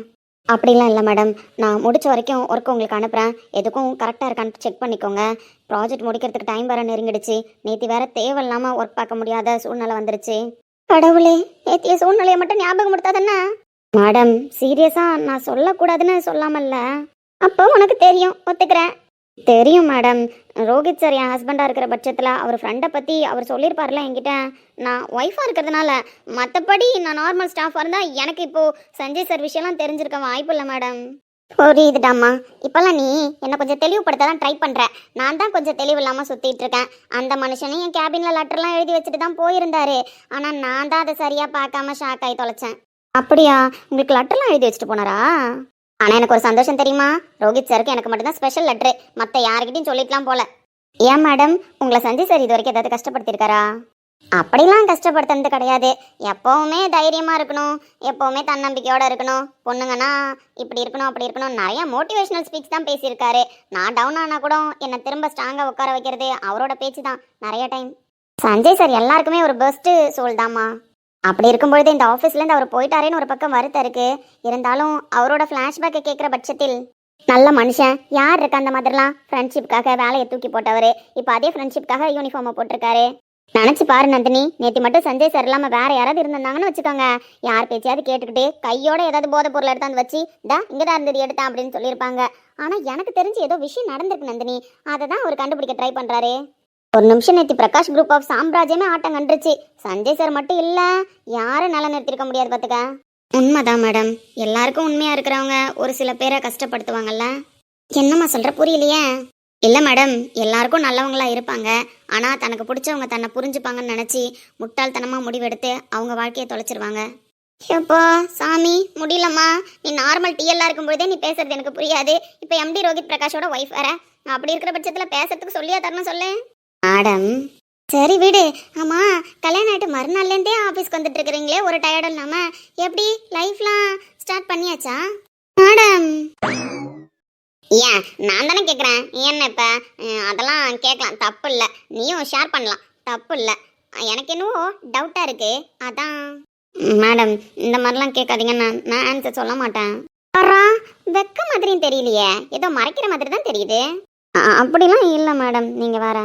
அப்படிலாம் இல்லை மேடம், நான் முடிச்ச வரைக்கும் ஒர்க் உங்களுக்கு அனுப்புகிறேன். எதுக்கும் கரெக்டாக இருக்கான்னு செக் பண்ணிக்கோங்க. ப்ராஜெக்ட் முடிக்கிறதுக்கு டைம் வேறு நெருங்கிடுச்சு. நேற்று வேறு தேவையில்லாமல் ஒர்க் பார்க்க முடியாத சூழ்நிலை வந்துருச்சு. கடவுளே, நேற்றைய சூழ்நிலையை மட்டும் ஞாபகம் கொடுத்தாதானே? மேடம் சீரியஸாக நான் சொல்லக்கூடாதுன்னு சொல்லாமல்ல. அப்போ உனக்கு தெரியும், ஒத்துக்கிறேன். தெரியும் மேடம். ரோஹித் சார் என் ஹஸ்பண்டாக இருக்கிற பட்சத்தில் அவர் ஃப்ரெண்டை பற்றி அவர் சொல்லியிருப்பார்ல என்கிட்ட. நான் ஒய்ஃபாக இருக்கிறதுனால, மற்றபடி நான் நார்மல் ஸ்டாஃபாக இருந்தால் எனக்கு இப்போது சஞ்சய் சார் விஷயம்லாம் தெரிஞ்சிருக்க வாய்ப்பு இல்லை மேடம். புரியுதுடாம்மா. இப்போல்லாம் நீ என்னை கொஞ்சம் தெளிவுபடுத்த தான் ட்ரை பண்ணுற. நான் தான் கொஞ்சம் தெளிவு இல்லாமல் சுற்றிட்டு இருக்கேன். அந்த மனுஷனையும் என் கேபினில் லெட்டர்லாம் எழுதி வச்சுட்டு தான் போயிருந்தாரு. ஆனால் நான் தான் அதை சரியாக பார்க்காம ஷாக் ஆகி தொலைச்சேன். அப்படியா? உங்களுக்கு லெட்டர்லாம் எழுதி வச்சுட்டு போனாரா? ஆனால் எனக்கு ஒரு சந்தோஷம் தெரியுமா? ரோஹித் சாருக்கு எனக்கு மட்டும்தான் ஸ்பெஷல் லெட்ரு, மற்ற யாருக்கிட்டையும் சொல்லிக்கலாம் போல. ஏன் மேடம், உங்களை சஞ்சய் சார் இது வரைக்கும் ஏதாவது கஷ்டப்படுத்திருக்காரா? அப்படிலாம் கஷ்டப்படுத்துறது கிடையாது. எப்போவுமே தைரியமாக இருக்கணும், எப்போவுமே தன்னம்பிக்கையோடு இருக்கணும். பொண்ணுங்கன்னா இப்படி இருக்கணும் அப்படி இருக்கணும், நிறைய மோட்டிவேஷனல் ஸ்பீச் தான் பேசியிருக்காரு. நான் டவுன் ஆனால் கூட என்னை திரும்ப ஸ்ட்ராங்காக உட்கார வைக்கிறது அவரோட பேச்சு தான் நிறைய டைம். சஞ்சய் சார் எல்லாருக்குமே ஒரு பெஸ்ட்டு சோல் தாம்மா. அப்படி இருக்கும்பொழுது இந்த ஆஃபீஸ்லேருந்து அவர் போயிட்டாரேன்னு ஒரு பக்கம் வருத்தம் இருக்கு. இருந்தாலும் அவரோட ஃப்ளாஷ்பேக்கை கேட்குற பட்சத்தில் நல்ல மனுஷன் யார் இருக்கா அந்த மாதிரிலாம் ஃப்ரெண்ட்ஷிப்காக வேலையை தூக்கி போட்டவர் இப்போ அதே ஃப்ரெண்ட்ஷிப்காக யூனிஃபார்மை போட்டிருக்காரு. நினைச்சு பாரு நந்தினி, நேத்தி மட்டும் சஞ்சய் சார் இல்லாம வேற யாராவது இருந்திருந்தாங்கன்னு வச்சுக்கோங்க, யார் பேச்சையாவது கேட்டுக்கிட்டு கையோட ஏதாவது போதை பொருள் எடுத்தாந்து வச்சு இங்கதான் இருந்தது எடுத்தான் அப்படின்னு சொல்லியிருப்பாங்க. ஆனா எனக்கு தெரிஞ்சு ஏதோ விஷயம் நடந்திருக்கு நந்தினி, அதை தான் அவர் கண்டுபிடிக்க ட்ரை பண்றாரு. ஒரு நிமிஷம் நேத்தி பிரகாஷ் குரூப் ஆஃப் சாம்ராஜ்யமே ஆட்டம் கண்டுருச்சு. சஞ்சய் சார் மட்டும் இல்ல, யாரும் நல்லா நிறுத்திருக்க முடியாது பாத்துக்க. உண்மைதான் மேடம், எல்லாருக்கும் உண்மையா இருக்கிறவங்க ஒரு சில பேரை கஷ்டப்படுத்துவாங்கல்ல. என்னம்மா சொல்ற, புரியலையே. இல்லை மேடம், எல்லாருக்கும் நல்லவங்களா இருப்பாங்க. ஆனால் தனக்கு பிடிச்சவங்க தன்னை புரிஞ்சுப்பாங்கன்னு நினச்சி முட்டாள்தனமாக முடிவெடுத்து அவங்க வாழ்க்கையை தொலைச்சிருவாங்க. எப்போ சாமி முடியலம்மா, நீ நார்மல் டிஎல்லாம் இருக்கும்போதே நீ பேசுறது எனக்கு புரியாது. இப்போ எம்டி ரோஹித் பிரகாஷோட ஒய்ஃப் வேற, அப்படி இருக்கிற பட்சத்தில் பேசுறதுக்கு சொல்லியா தரணும் சொல்லு மேடம். சரி விடு. ஆமாம், கல்யாணம் ஆகிட்டு மறுநாள்லேருந்தே ஆஃபீஸ்க்கு வந்துட்டு இருக்கிறீங்களே ஒரு டயர்டும் இல்லாமல், எப்படி லைஃப்லாம் ஸ்டார்ட் பண்ணியாச்சா மேடம்? ஏன் நான் தானே கேட்குறேன், என்ன இப்போ அதெல்லாம் கேட்கலாம், தப்பு இல்லை. நீயும் ஷேர் பண்ணலாம், தப்பு இல்லை. எனக்கு என்னவோ டவுட்டாக இருக்கு, அதான். மேடம் இந்த மாதிரிலாம் கேட்காதீங்க, நான் ஆன்சர் சொல்ல மாட்டேன். வெக்க மாதிரியும் தெரியலையே, ஏதோ மறைக்கிற மாதிரி தான் தெரியுது. அப்படிலாம் இல்லை மேடம், நீங்கள் வேற.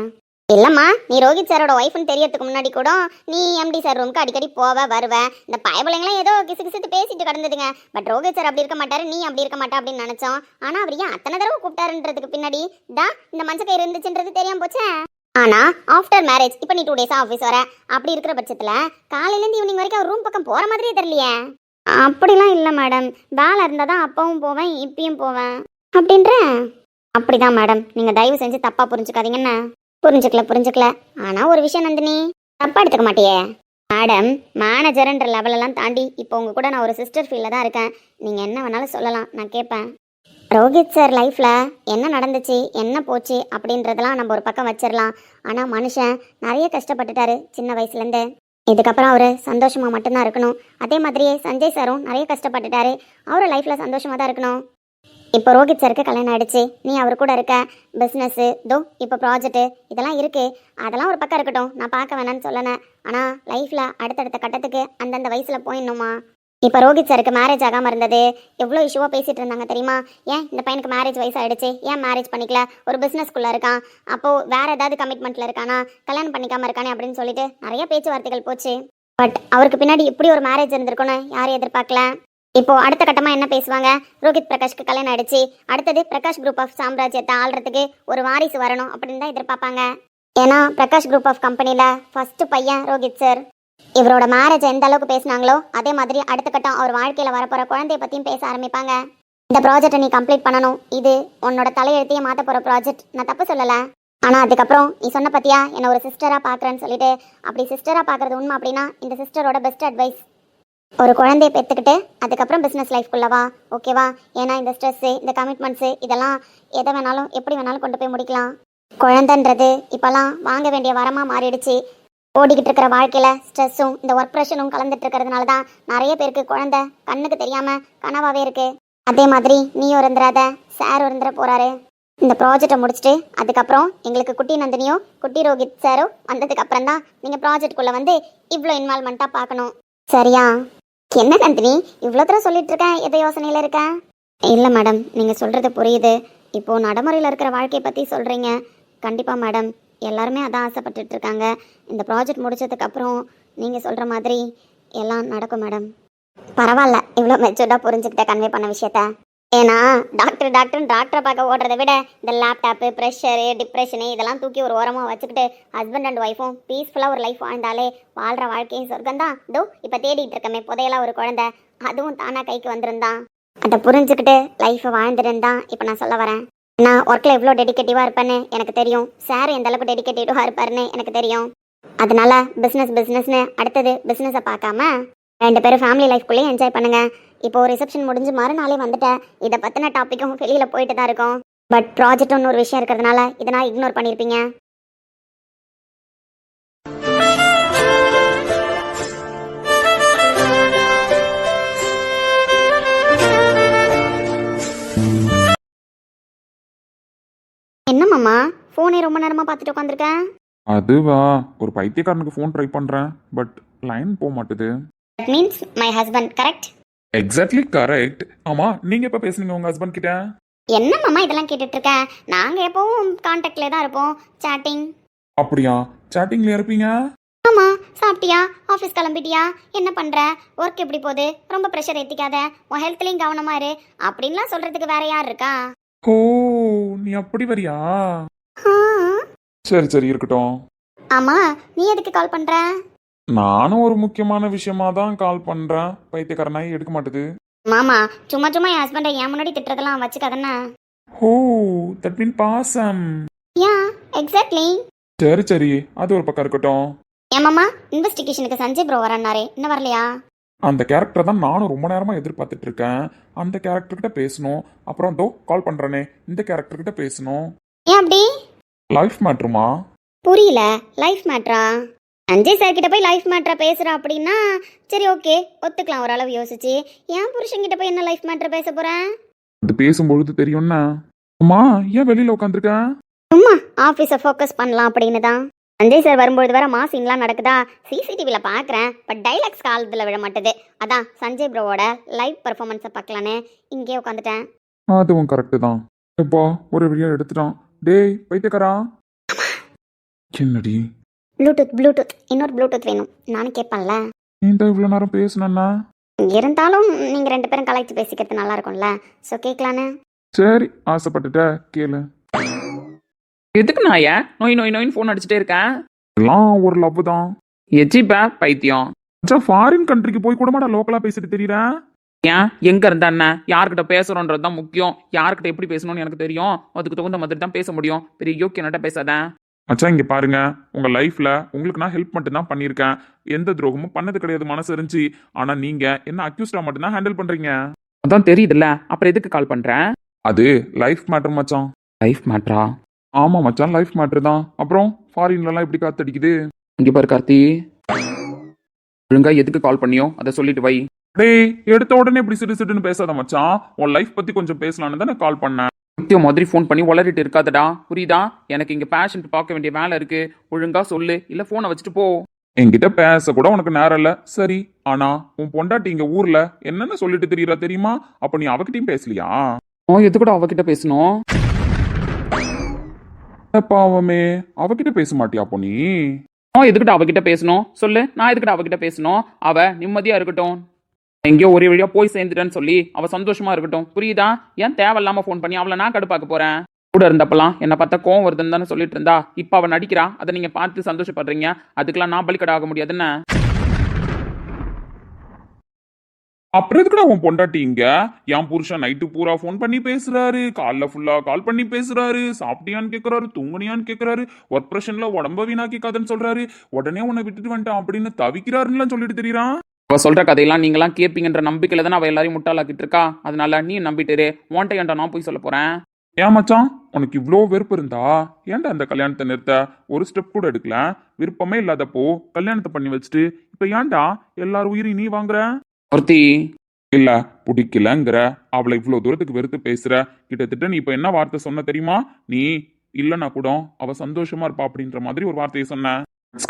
இல்லைம்மா, நீ ரோஹித் சாரோட ஒய்ஃப்னு தெரியறதுக்கு முன்னாடி கூட நீ எம்டி சார் ரூமுக்கு அடிக்கடி போவ வருவ. இந்த பயபுலைங்களாம் ஏதோ கிசு கிசுத்து பேசிட்டு கிடந்ததுங்க. பட் ரோஹித் சார் அப்படி இருக்க மாட்டாரு, நீ அப்படி இருக்க மாட்டா அப்படின்னு நினைச்சோம். ஆனால் அவர் ஏன் அத்தனை தடவை கூப்பிட்டாருன்றதுக்கு பின்னாடி தான் இந்த மஞ்சக்கயிறு இருந்துச்சுன்றது தெரியாம போச்சே. ஆனா ஆஃப்டர் மேரேஜ் இப்போ நீ 2 days ஆஃபீஸ் வர, அப்படி இருக்கிற பட்சத்துல காலையிலேருந்து ஈவினிங் வரைக்கும் அவர் ரூம் பக்கம் போற மாதிரியே தெரியலையே. அப்படிலாம் இல்லை மேடம், வேலை இருந்தால் தான் அப்பவும் போவேன் இப்பயும் போவேன் அப்படின்ற. அப்படிதான் மேடம், நீங்க தயவு செஞ்சு தப்பா புரிஞ்சுக்காதீங்கன்னு. புரிஞ்சுக்கல. ஆனா ஒரு விஷயம் நந்தினி, தப்பா எடுத்துக்க மாட்டியே மேடம். மேனேஜர்ன்ற லெவலெல்லாம் தாண்டி இப்போ உங்க கூட நான் ஒரு சிஸ்டர் ஃபீல்ல தான் இருக்கேன். நீங்க என்ன வேணாலும் சொல்லலாம், நான் கேட்பேன். ரோஹித் சார் லைஃப்ல என்ன நடந்துச்சு என்ன போச்சு அப்படின்றதெல்லாம் நம்ம ஒரு பக்கம் வச்சிடலாம். ஆனா மனுஷன் நிறைய கஷ்டப்பட்டுட்டாரு சின்ன வயசுலேருந்து. இதுக்கப்புறம் அவரு சந்தோஷமா மட்டும்தான் இருக்கணும். அதே மாதிரியே சஞ்சய் சாரும் நிறைய கஷ்டப்பட்டுட்டாரு, அவரு லைஃப்ல சந்தோஷமா தான் இருக்கணும். இப்போ ரோஹித் சாருக்கு கல்யாணம் ஆயிடுச்சு, நீ அவர் கூட இருக்க. பிஸ்னஸ்ஸு தோ இப்போ ப்ராஜெக்ட்டு இதெல்லாம் இருக்குது, அதெல்லாம் ஒரு பக்கம் இருக்கட்டும், நான் பார்க்க வேணான்னு சொல்லணேன். ஆனால் லைஃப்பில் அடுத்தடுத்த கட்டத்துக்கு அந்தந்த வயசில் போயிடணுமா. இப்போ ரோஹித் சாருக்கு மேரேஜ் ஆகாமல் இருந்தது எவ்வளோ இஷ்யூவாக பேசிகிட்டு இருந்தாங்க தெரியுமா? ஏன் இந்த பையனுக்கு மேரேஜ் வயசு ஆகிடுச்சு, ஏன் மேரேஜ் பண்ணிக்கல, ஒரு பிஸ்னஸ்குள்ளே இருக்கான், அப்போது வேறு ஏதாவது கமிட்மெண்ட்டில் இருக்கானா, கல்யாணம் பண்ணிக்காமல் இருக்கானே அப்படின்னு சொல்லிட்டு நிறைய பேச்சுவார்த்தைகள் போச்சு. பட் அவருக்கு பின்னாடி இப்படி ஒரு மேரேஜ் இருந்திருக்குன்னு யாரும் எதிர்பார்க்கல. இப்போ அடுத்த கட்டமா என்ன பேசுவாங்க, ரோஹித் பிரகாஷ்க்கு கல்யாணம் ஆயிடுச்சு, அடுத்தது பிரகாஷ் குரூப் ஆஃப் சாம்ராஜ்யத்தை ஆள்றதுக்கு ஒரு வாரிசு வரணும் அப்படின்னு தான் எதிர்பார்ப்பாங்க. ஏன்னா பிரகாஷ் குரூப் ஆஃப் கம்பெனில ஃபர்ஸ்ட் பையன் ரோஹித் சார். இவரோட மேரேஜ் எந்த அளவுக்கு பேசினாங்களோ அதே மாதிரி அடுத்த கட்டம் அவர் வாழ்க்கையில வரப்போற குழந்தைய பத்தியும் பேச ஆரம்பிப்பாங்க. இந்த ப்ராஜெக்டை நீ கம்ப்ளீட் பண்ணணும், இது உன்னோட தலையெழுத்தையே மாற்ற போற ப்ராஜெக்ட், நான் தப்பு சொல்லல. ஆனா அதுக்கப்புறம் நீ சொன்ன பத்தியா என்ன ஒரு சிஸ்டரா பாக்குறேன்னு சொல்லிட்டு, அப்படி சிஸ்டரா பாக்குறது உண்மை அப்படின்னா இந்த சிஸ்டரோட பெஸ்ட் அட்வைஸ், ஒரு குழந்தைய பெற்றுக்கிட்டு அதுக்கப்புறம் பிஸ்னஸ் லைஃப்குள்ளவா, ஓகேவா? ஏன்னா இந்த ஸ்ட்ரெஸ்ஸு இந்த கமிட்மெண்ட்ஸு இதெல்லாம் எதை வேணாலும் எப்படி வேணாலும் கொண்டு போய் முடிக்கலாம். குழந்தைன்றது இப்போல்லாம் வாங்க வேண்டிய வரமாக மாறிடுச்சு. ஓடிக்கிட்டு இருக்கிற வாழ்க்கையில் ஸ்ட்ரெஸ்ஸும் இந்த ஒர்க் ப்ரெஷரும் கலந்துட்டு இருக்கிறதுனால தான் நிறைய பேருக்கு குழந்தை கண்ணுக்கு தெரியாமல் கனவாகவே இருக்குது. அதே மாதிரி நீயும் இருந்துடாத, சார் இருந்துட போகிறாரு. இந்த ப்ராஜெக்டை முடிச்சுட்டு அதுக்கப்புறம் எங்களுக்கு குட்டி நந்தினியோ குட்டி ரோஹித் சாரோ வந்ததுக்கு அப்புறம் தான் நீங்கள் ப்ராஜெக்ட்குள்ளே வந்து இவ்வளோ இன்வால்மெண்ட்டாக பார்க்கணும், சரியா? என்ன நந்தினி இவ்வளோ தூரம் சொல்லிட்டு இருக்கேன், எதை யோசனையில் இருக்க? இல்லை மேடம், நீங்கள் சொல்கிறது புரியுது. இப்போது நடைமுறையில் இருக்கிற வாழ்க்கையை பற்றி சொல்கிறீங்க. கண்டிப்பாக மேடம், எல்லாருமே அதான் ஆசைப்பட்டுட்டு இருக்காங்க. இந்த ப்ராஜெக்ட் முடிச்சதுக்கப்புறம் நீங்கள் சொல்கிற மாதிரி எல்லாம் நடக்கும் மேடம். பரவாயில்ல, இவ்வளோ மெச்சூர்டாக புரிஞ்சுக்கிட்ட கன்வே பண்ண விஷயத்த. ஏன்னா டாக்டரை பார்க்க ஓடுறதை விட இந்த லேப்டாப்பு ப்ரெஷரு டிப்ரெஷனு இதெல்லாம் தூக்கி ஒரு ஓரமாக வச்சுக்கிட்டு ஹஸ்பண்ட் அண்ட் ஒய்ஃபும் பீஸ்ஃபுல்லாக ஒரு லைஃப் வாழ்ந்தாலே வாழ்கிற வாழ்க்கையும் சொர்க்கம்தான். இதோ இப்போ தேடிட்டு இருக்கமே புதையெல்லாம் ஒரு குழந்தை, அதுவும் தானாக கைக்கு வந்திருந்தான். அதை புரிஞ்சுக்கிட்டு லைஃப்பை வாழ்ந்துருந்தான் இப்போ நான் சொல்ல வரேன். நான் ஒர்க்கில் எவ்வளோ டெடிக்கேட்டிவாக இருப்பேன்னு எனக்கு தெரியும், சார் எந்த அளவுக்கு டெடிக்கேட்டிவாக இருப்பாருன்னு எனக்கு தெரியும். அதனால பிஸ்னஸ்னு அடுத்தது பிஸ்னஸை பார்க்காம 2 பேரும் ஃபேமிலி லைஃப்குள்ளேயே என்ஜாய் பண்ணுங்க. இப்போ ரிசப்ஷன் முடிஞ்சு மறுநாளே வந்துட்டேன். இதை பற்றின டாப்பிக்கும் வெளியில் போயிட்டு தான் இருக்கும். பட் ப்ராஜெக்ட்னு ஒரு விஷயம் இருக்கிறதுனால இதை நான் இக்னோர் பண்ணியிருப்பீங்க. என்னம்மாம்மா ஃபோனே ரொம்ப நேரமாக பார்த்துட்டு உட்காந்துருக்கேன்? அதுவா, ஒரு பைத்தியக்காரனுக்கு ஃபோன் ட்ரை பண்ணுறேன், பட் லைன் போக மாட்டுது. That means my husband, correct? Exactly correct. ஆமாம், நீங்கள் எப்போ பேசுனீங்க உங்கள் ஹஸ்பண்ட் கிட்ட? என்னம்மாம்மா இதெல்லாம் கேட்டுட்டு இருக்கேன்? நாங்கள் எப்பவும் கான்டாக்ட்ல தான் இருப்போம், சாட்டிங். அப்படியா? சாட்டிங்ல இருப்பீங்க. ஆமா, சாப்பிட்டியா? ஆஃபீஸ் கிளம்பிட்டியா? என்ன பண்ற? ஒர்க் எப்படி போகுது? ரொம்ப ப்ரெஷர் ஏத்திக்காத, உன் ஹெல்த்லயும் கவனமா இரு அப்படின்லாம் சொல்றதுக்கு வேற யார் இருக்கா? ஓ, நீ அப்படி வரியா? ஆ. சரி சரி இருக்கட்டும். ஆமா, நீ எதுக்கு கால் பண்ற? நானும் ஒரு முக்கியமான விஷயமா தான் கால் பண்றேன். பைத்தியக்காரனாய் எடுக்க மாட்டுது. மாமா, சும்மா சும்மா என் ஹஸ்பண்டை என் முன்னாடி திட்டுறதெல்லாம் வச்சுக்காதண்ணா. ஓ, தட் மீன் பாசம். யா, எக்ஸாக்ட்லி. சரி சரி, அது ஒரு பக்கம் இருக்கட்டும். ஏன் மாமா, இன்வெஸ்டிகேஷனுக்கு சஞ்சய் ப்ரோ வரன்னாரே, இன்னும் வரலையா? அந்த கேரக்டர் தான் நானும் ரொம்ப நேரமா எதிர்பார்த்துட்டு இருக்கேன். அந்த கேரக்டர் கிட்ட பேசணும். அப்புறம் தோ கால் பண்றேனே, இந்த கேரக்டர் கிட்ட பேசணும். ஏன் அப்படி? லைஃப் மேட்ருமா? புரியல. லைஃப் மேட்ரா? சஞ்சய் சார் கிட்ட போய் லைஃப் மேட்ரா பேசுற அப்படின்னா சரி, ஓகே, ஒத்துக்கலாம் ஓரளவு யோசிச்சு. என் புருஷன்கிட்ட போய் என்ன லைஃப் மேட்ரா பேச போறேன்? அது பேசும்பொழுது தெரியும்னா. அம்மா, ஏன் வெளியில உட்காந்துருக்க? சும்மா ஆஃபீஸை ஃபோக்கஸ் பண்ணலாம் அப்படின்னு தான். சஞ்சய் சார் வரும்பொழுது வர மாசின்லாம் நடக்குதா சிசிடிவியில் பார்க்குறேன். பட் டைலாக்ஸ் காலத்தில் விழ மாட்டுது. அதான் சஞ்சய் ப்ரோவோட லைவ் பர்ஃபார்மன்ஸை பார்க்கலான்னு இங்கே உட்காந்துட்டேன். அதுவும் கரெக்டு தான். எப்பா ஒரு வழியா எடுத்துட்டான். டேய் பைத்தியக்காரா. என்னடி ப்ளூடூத் இன்னொரு ப்ளூடூத் வேணும், நானும் கேட்பேன்ல. இந்த இவ்வளோ நேரம் பேசுனேன்னா? இருந்தாலும் நீங்கள் 2 பேரும் கலாய்ச்சி பேசிக்கிறது நல்லா இருக்கும்ல, ஸோ கேட்கலான்னு. சரி, ஆசைப்பட்டுட்ட கேளு. எதுக்கு நான் ஏன் நோய் நோய் நோயின்னு ஃபோன் அடிச்சுட்டே இருக்கேன்? எல்லாம் ஒரு லவ் தான். எஜிப்பா பைத்தியம். மச்சான், ஃபாரின் கண்ட்ரிக்கு போய் கூட மாடா லோக்கலா பேசிட்டு தெரியறேன். ஏன் எங்க இருந்தா என்ன? யார்கிட்ட பேசுறோன்றது தான் முக்கியம். யார்கிட்ட எப்படி பேசணும்னு எனக்கு தெரியும். அதுக்கு தகுந்த மாதிரி தான் பேச முடியும். பெரிய யோக்கிய நட்ட பேசாதேன். மச்சான் இங்க பாருங்க, உங்க லைஃப்ல உங்களுக்கு நான் ஹெல்ப் மட்டும் தான் பண்ணியிருக்கேன். எந்த துரோகமும் பண்ணது கிடையாது, மனசு இருந்துச்சு. ஆனா நீங்க என்ன அக்யூஸ்டா மட்டும் தான் ஹேண்டில் பண்றீங்க. அதான் தெரியுதுல்ல, அப்புறம் எதுக்கு கால் பண்றேன்? அது லைஃப் மேட்டர் மச்சான். லைஃப் மேட்ரா? ஆமா மச்சான், லைஃப் மேட்டர் தான். அப்புறம் ஃபாரின்லாம் இப்படி காத்தடிக்குது. இங்க பாரு கார்த்தி, ஒழுங்கா எதுக்கு கால் பண்ணியோ அதை சொல்லிட்டு வை. டேய், எடுத்த உடனே இப்படி சிடு சிடுன்னு பேசாத மச்சான். உன் லைஃப் பத்தி கொஞ்சம் பேசலான்னு தான் நான் கால் பண்ணேன். முக்கிய மாதிரி ஃபோன் பண்ணி உளறிட்டு இருக்காதடா, புரியுதா? எனக்கு இங்க பேஷண்ட் பார்க்க வேண்டிய வேலை இருக்கு. ஒழுங்கா சொல்லு, இல்ல போனை வச்சுட்டு போ. என்கிட்ட பேச கூட உனக்கு நேரம் இல்ல, சரி. ஆனா உன் பொண்டாட்டி இங்க ஊர்ல என்னென்ன சொல்லிட்டு தெரியறா தெரியுமா? அப்ப நீ அவகிட்டயும் பேசலையா? எது கூட அவகிட்ட பேசணும்? பாவமே, அவகிட்ட பேச மாட்டியா அப்போ நீ? எதுக்கிட்ட அவகிட்ட பேசணும் சொல்லு. நான் எதுக்கிட்ட அவகிட்ட பேசணும்? அவ நிம்மதியா இருக்கட்டும், எங்கேயோ ஒரே வழியா போய் சேர்ந்துட்டேன்னு சொல்லி அவ சந்தோஷமா இருக்கட்டும், புரியுதா? ஏன் தேவையில்லாம ஃபோன் பண்ணி அவளை நான் கடுப்பாக்க போறேன்? கூட இருந்தப்பெல்லாம் என்ன பார்த்தா கோவம் வருதுன்னு தானே சொல்லிட்டு இருந்தா. இப்ப அவ நடிக்கிறா, அதை நீங்க பார்த்து சந்தோஷப்படுறீங்க. அதுக்கெல்லாம் நான் பலிக்கடை ஆக முடியாதுன்னு. அப்புறம் எதுக்குடா உன் பொண்டாட்டி இங்க? என் புருஷன் நைட்டு பூரா ஃபோன் பண்ணி பேசுறாரு, காலைல ஃபுல்லா கால் பண்ணி பேசுறாரு, சாப்பிட்டியான்னு கேட்கறாரு, தூங்குனியான்னு கேட்கறாரு, ஒர்க் ப்ரெஷன்ல உடம்ப வீணாக்கிக்காதன்னு சொல்றாரு, உடனே உன்னை விட்டுட்டு வந்துட்டான் அப்படின்னு தவிக்கிறாருன்னு சொல்லிட்டு தெரியறான். அவ சொல்ற கதையெல்லாம் நீங்களாம் கேட்பீங்கன்ற நம்பிக்கையில தானே அவ எல்லாரையும் முட்டாளாக்கிட்டு இருக்கா. அதனால நீ நம்பிட்டு உன்ட்ட ஏன்டா நான் போய் சொல்ல போறேன்? ஏன் மச்சான், உனக்கு இவ்வளோ வெறுப்பு இருந்தா ஏன்டா அந்த கல்யாணத்தை நிறுத்த ஒரு ஸ்டெப் கூட எடுக்கல? விருப்பமே இல்லாதப்போ கல்யாணத்தை பண்ணி வச்சுட்டு இப்ப ஏன்டா எல்லாரும் உயிரி நீ வாங்குற? ஒருத்தி இல்ல பிடிக்கலங்கிற, அவளை இவ்வளவு தூரத்துக்கு வெறுத்து பேசுற. கிட்டத்தட்ட நீ இப்ப என்ன வார்த்தை சொன்ன தெரியுமா? நீ இல்லன்னா கூட அவ சந்தோஷமா இருப்பா அப்படின்ற மாதிரி ஒரு வார்த்தையை சொன்ன.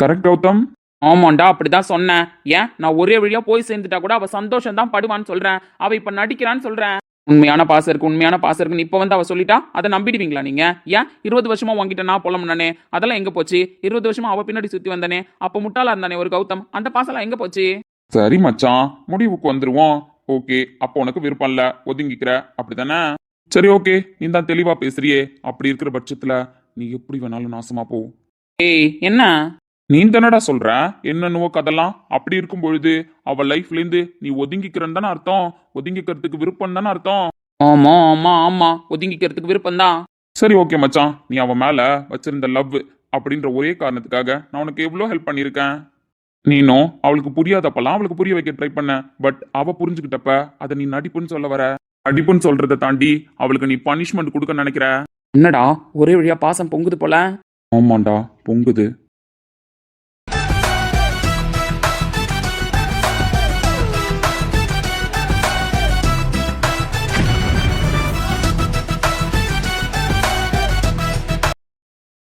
கரெக்ட் கௌதம்? ஆமாண்டா, அப்படிதான் சொன்னேன். ஏன் நான் ஒரே வழியா போய் சேர்ந்துட்டா கூட அவ சந்தோஷம் தான் படுவான்னு சொல்றேன். அவ இப்ப நடிக்கிறான்னு சொல்றேன். உண்மையான பாசம் இருக்கு, உண்மையான பாசம் இருக்குன்னு இப்ப வந்து அவ சொல்லிட்டா அதை நம்பிடுவீங்களா நீங்க? ஏன் 20 வருஷமா உங்ககிட்ட நான் புலம்புனானே அதெல்லாம் எங்க போச்சு? 20 வருஷமா அவ பின்னாடி சுத்தி வந்தானே, அப்ப முட்டாளா இருந்தானே ஒரு கௌதம், அந்த பாசம் எங்க போச்சு? சரி மச்சான், முடிவுக்கு வந்துருவோம். ஓகே, அப்போ உனக்கு விருப்பம் இல்ல, ஒதுங்கிக்கிற, அப்படித்தானே? சரி ஓகே, நீ தான் தெளிவா பேசுறியே. அப்படி இருக்கிற பட்சத்துல நீ எப்படி வேணாலும் நாசமா போ. ஏய் என்ன நீ தானடா சொல்ற என்னன்னுவோ கதெல்லாம். அப்படி இருக்கும் பொழுது அவ லைஃப்ல இருந்து நீ ஒதுங்கிக்கிறன்னு தானே அர்த்தம். ஒதுங்கிக்கிறதுக்கு விருப்பம் தானே அர்த்தம். ஆமா ஆமா ஆமா, ஒதுங்கிக்கிறதுக்கு விருப்பம் தான். சரி ஓகே மச்சான், நீ அவ மேல வச்சிருந்த லவ் அப்படின்ற ஒரே காரணத்துக்காக நான் உனக்கு எவ்வளோ ஹெல்ப் பண்ணியிருக்கேன். நீனும் அவளுக்கு புரியாதப்பெல்லாம் அவளுக்கு புரிய வைக்க ட்ரை பண்ண. பட் அவ புரிஞ்சுக்கிட்டப்ப அதை நீ நடிப்புன்னு சொல்ல வர. நடிப்புன்னு சொல்றதை தாண்டி அவளுக்கு நீ பனிஷ்மெண்ட் கொடுக்க நினைக்கிற. என்னடா ஒரே வழியா பாசம் பொங்குது போல? ஆமாண்டா, பொங்குது.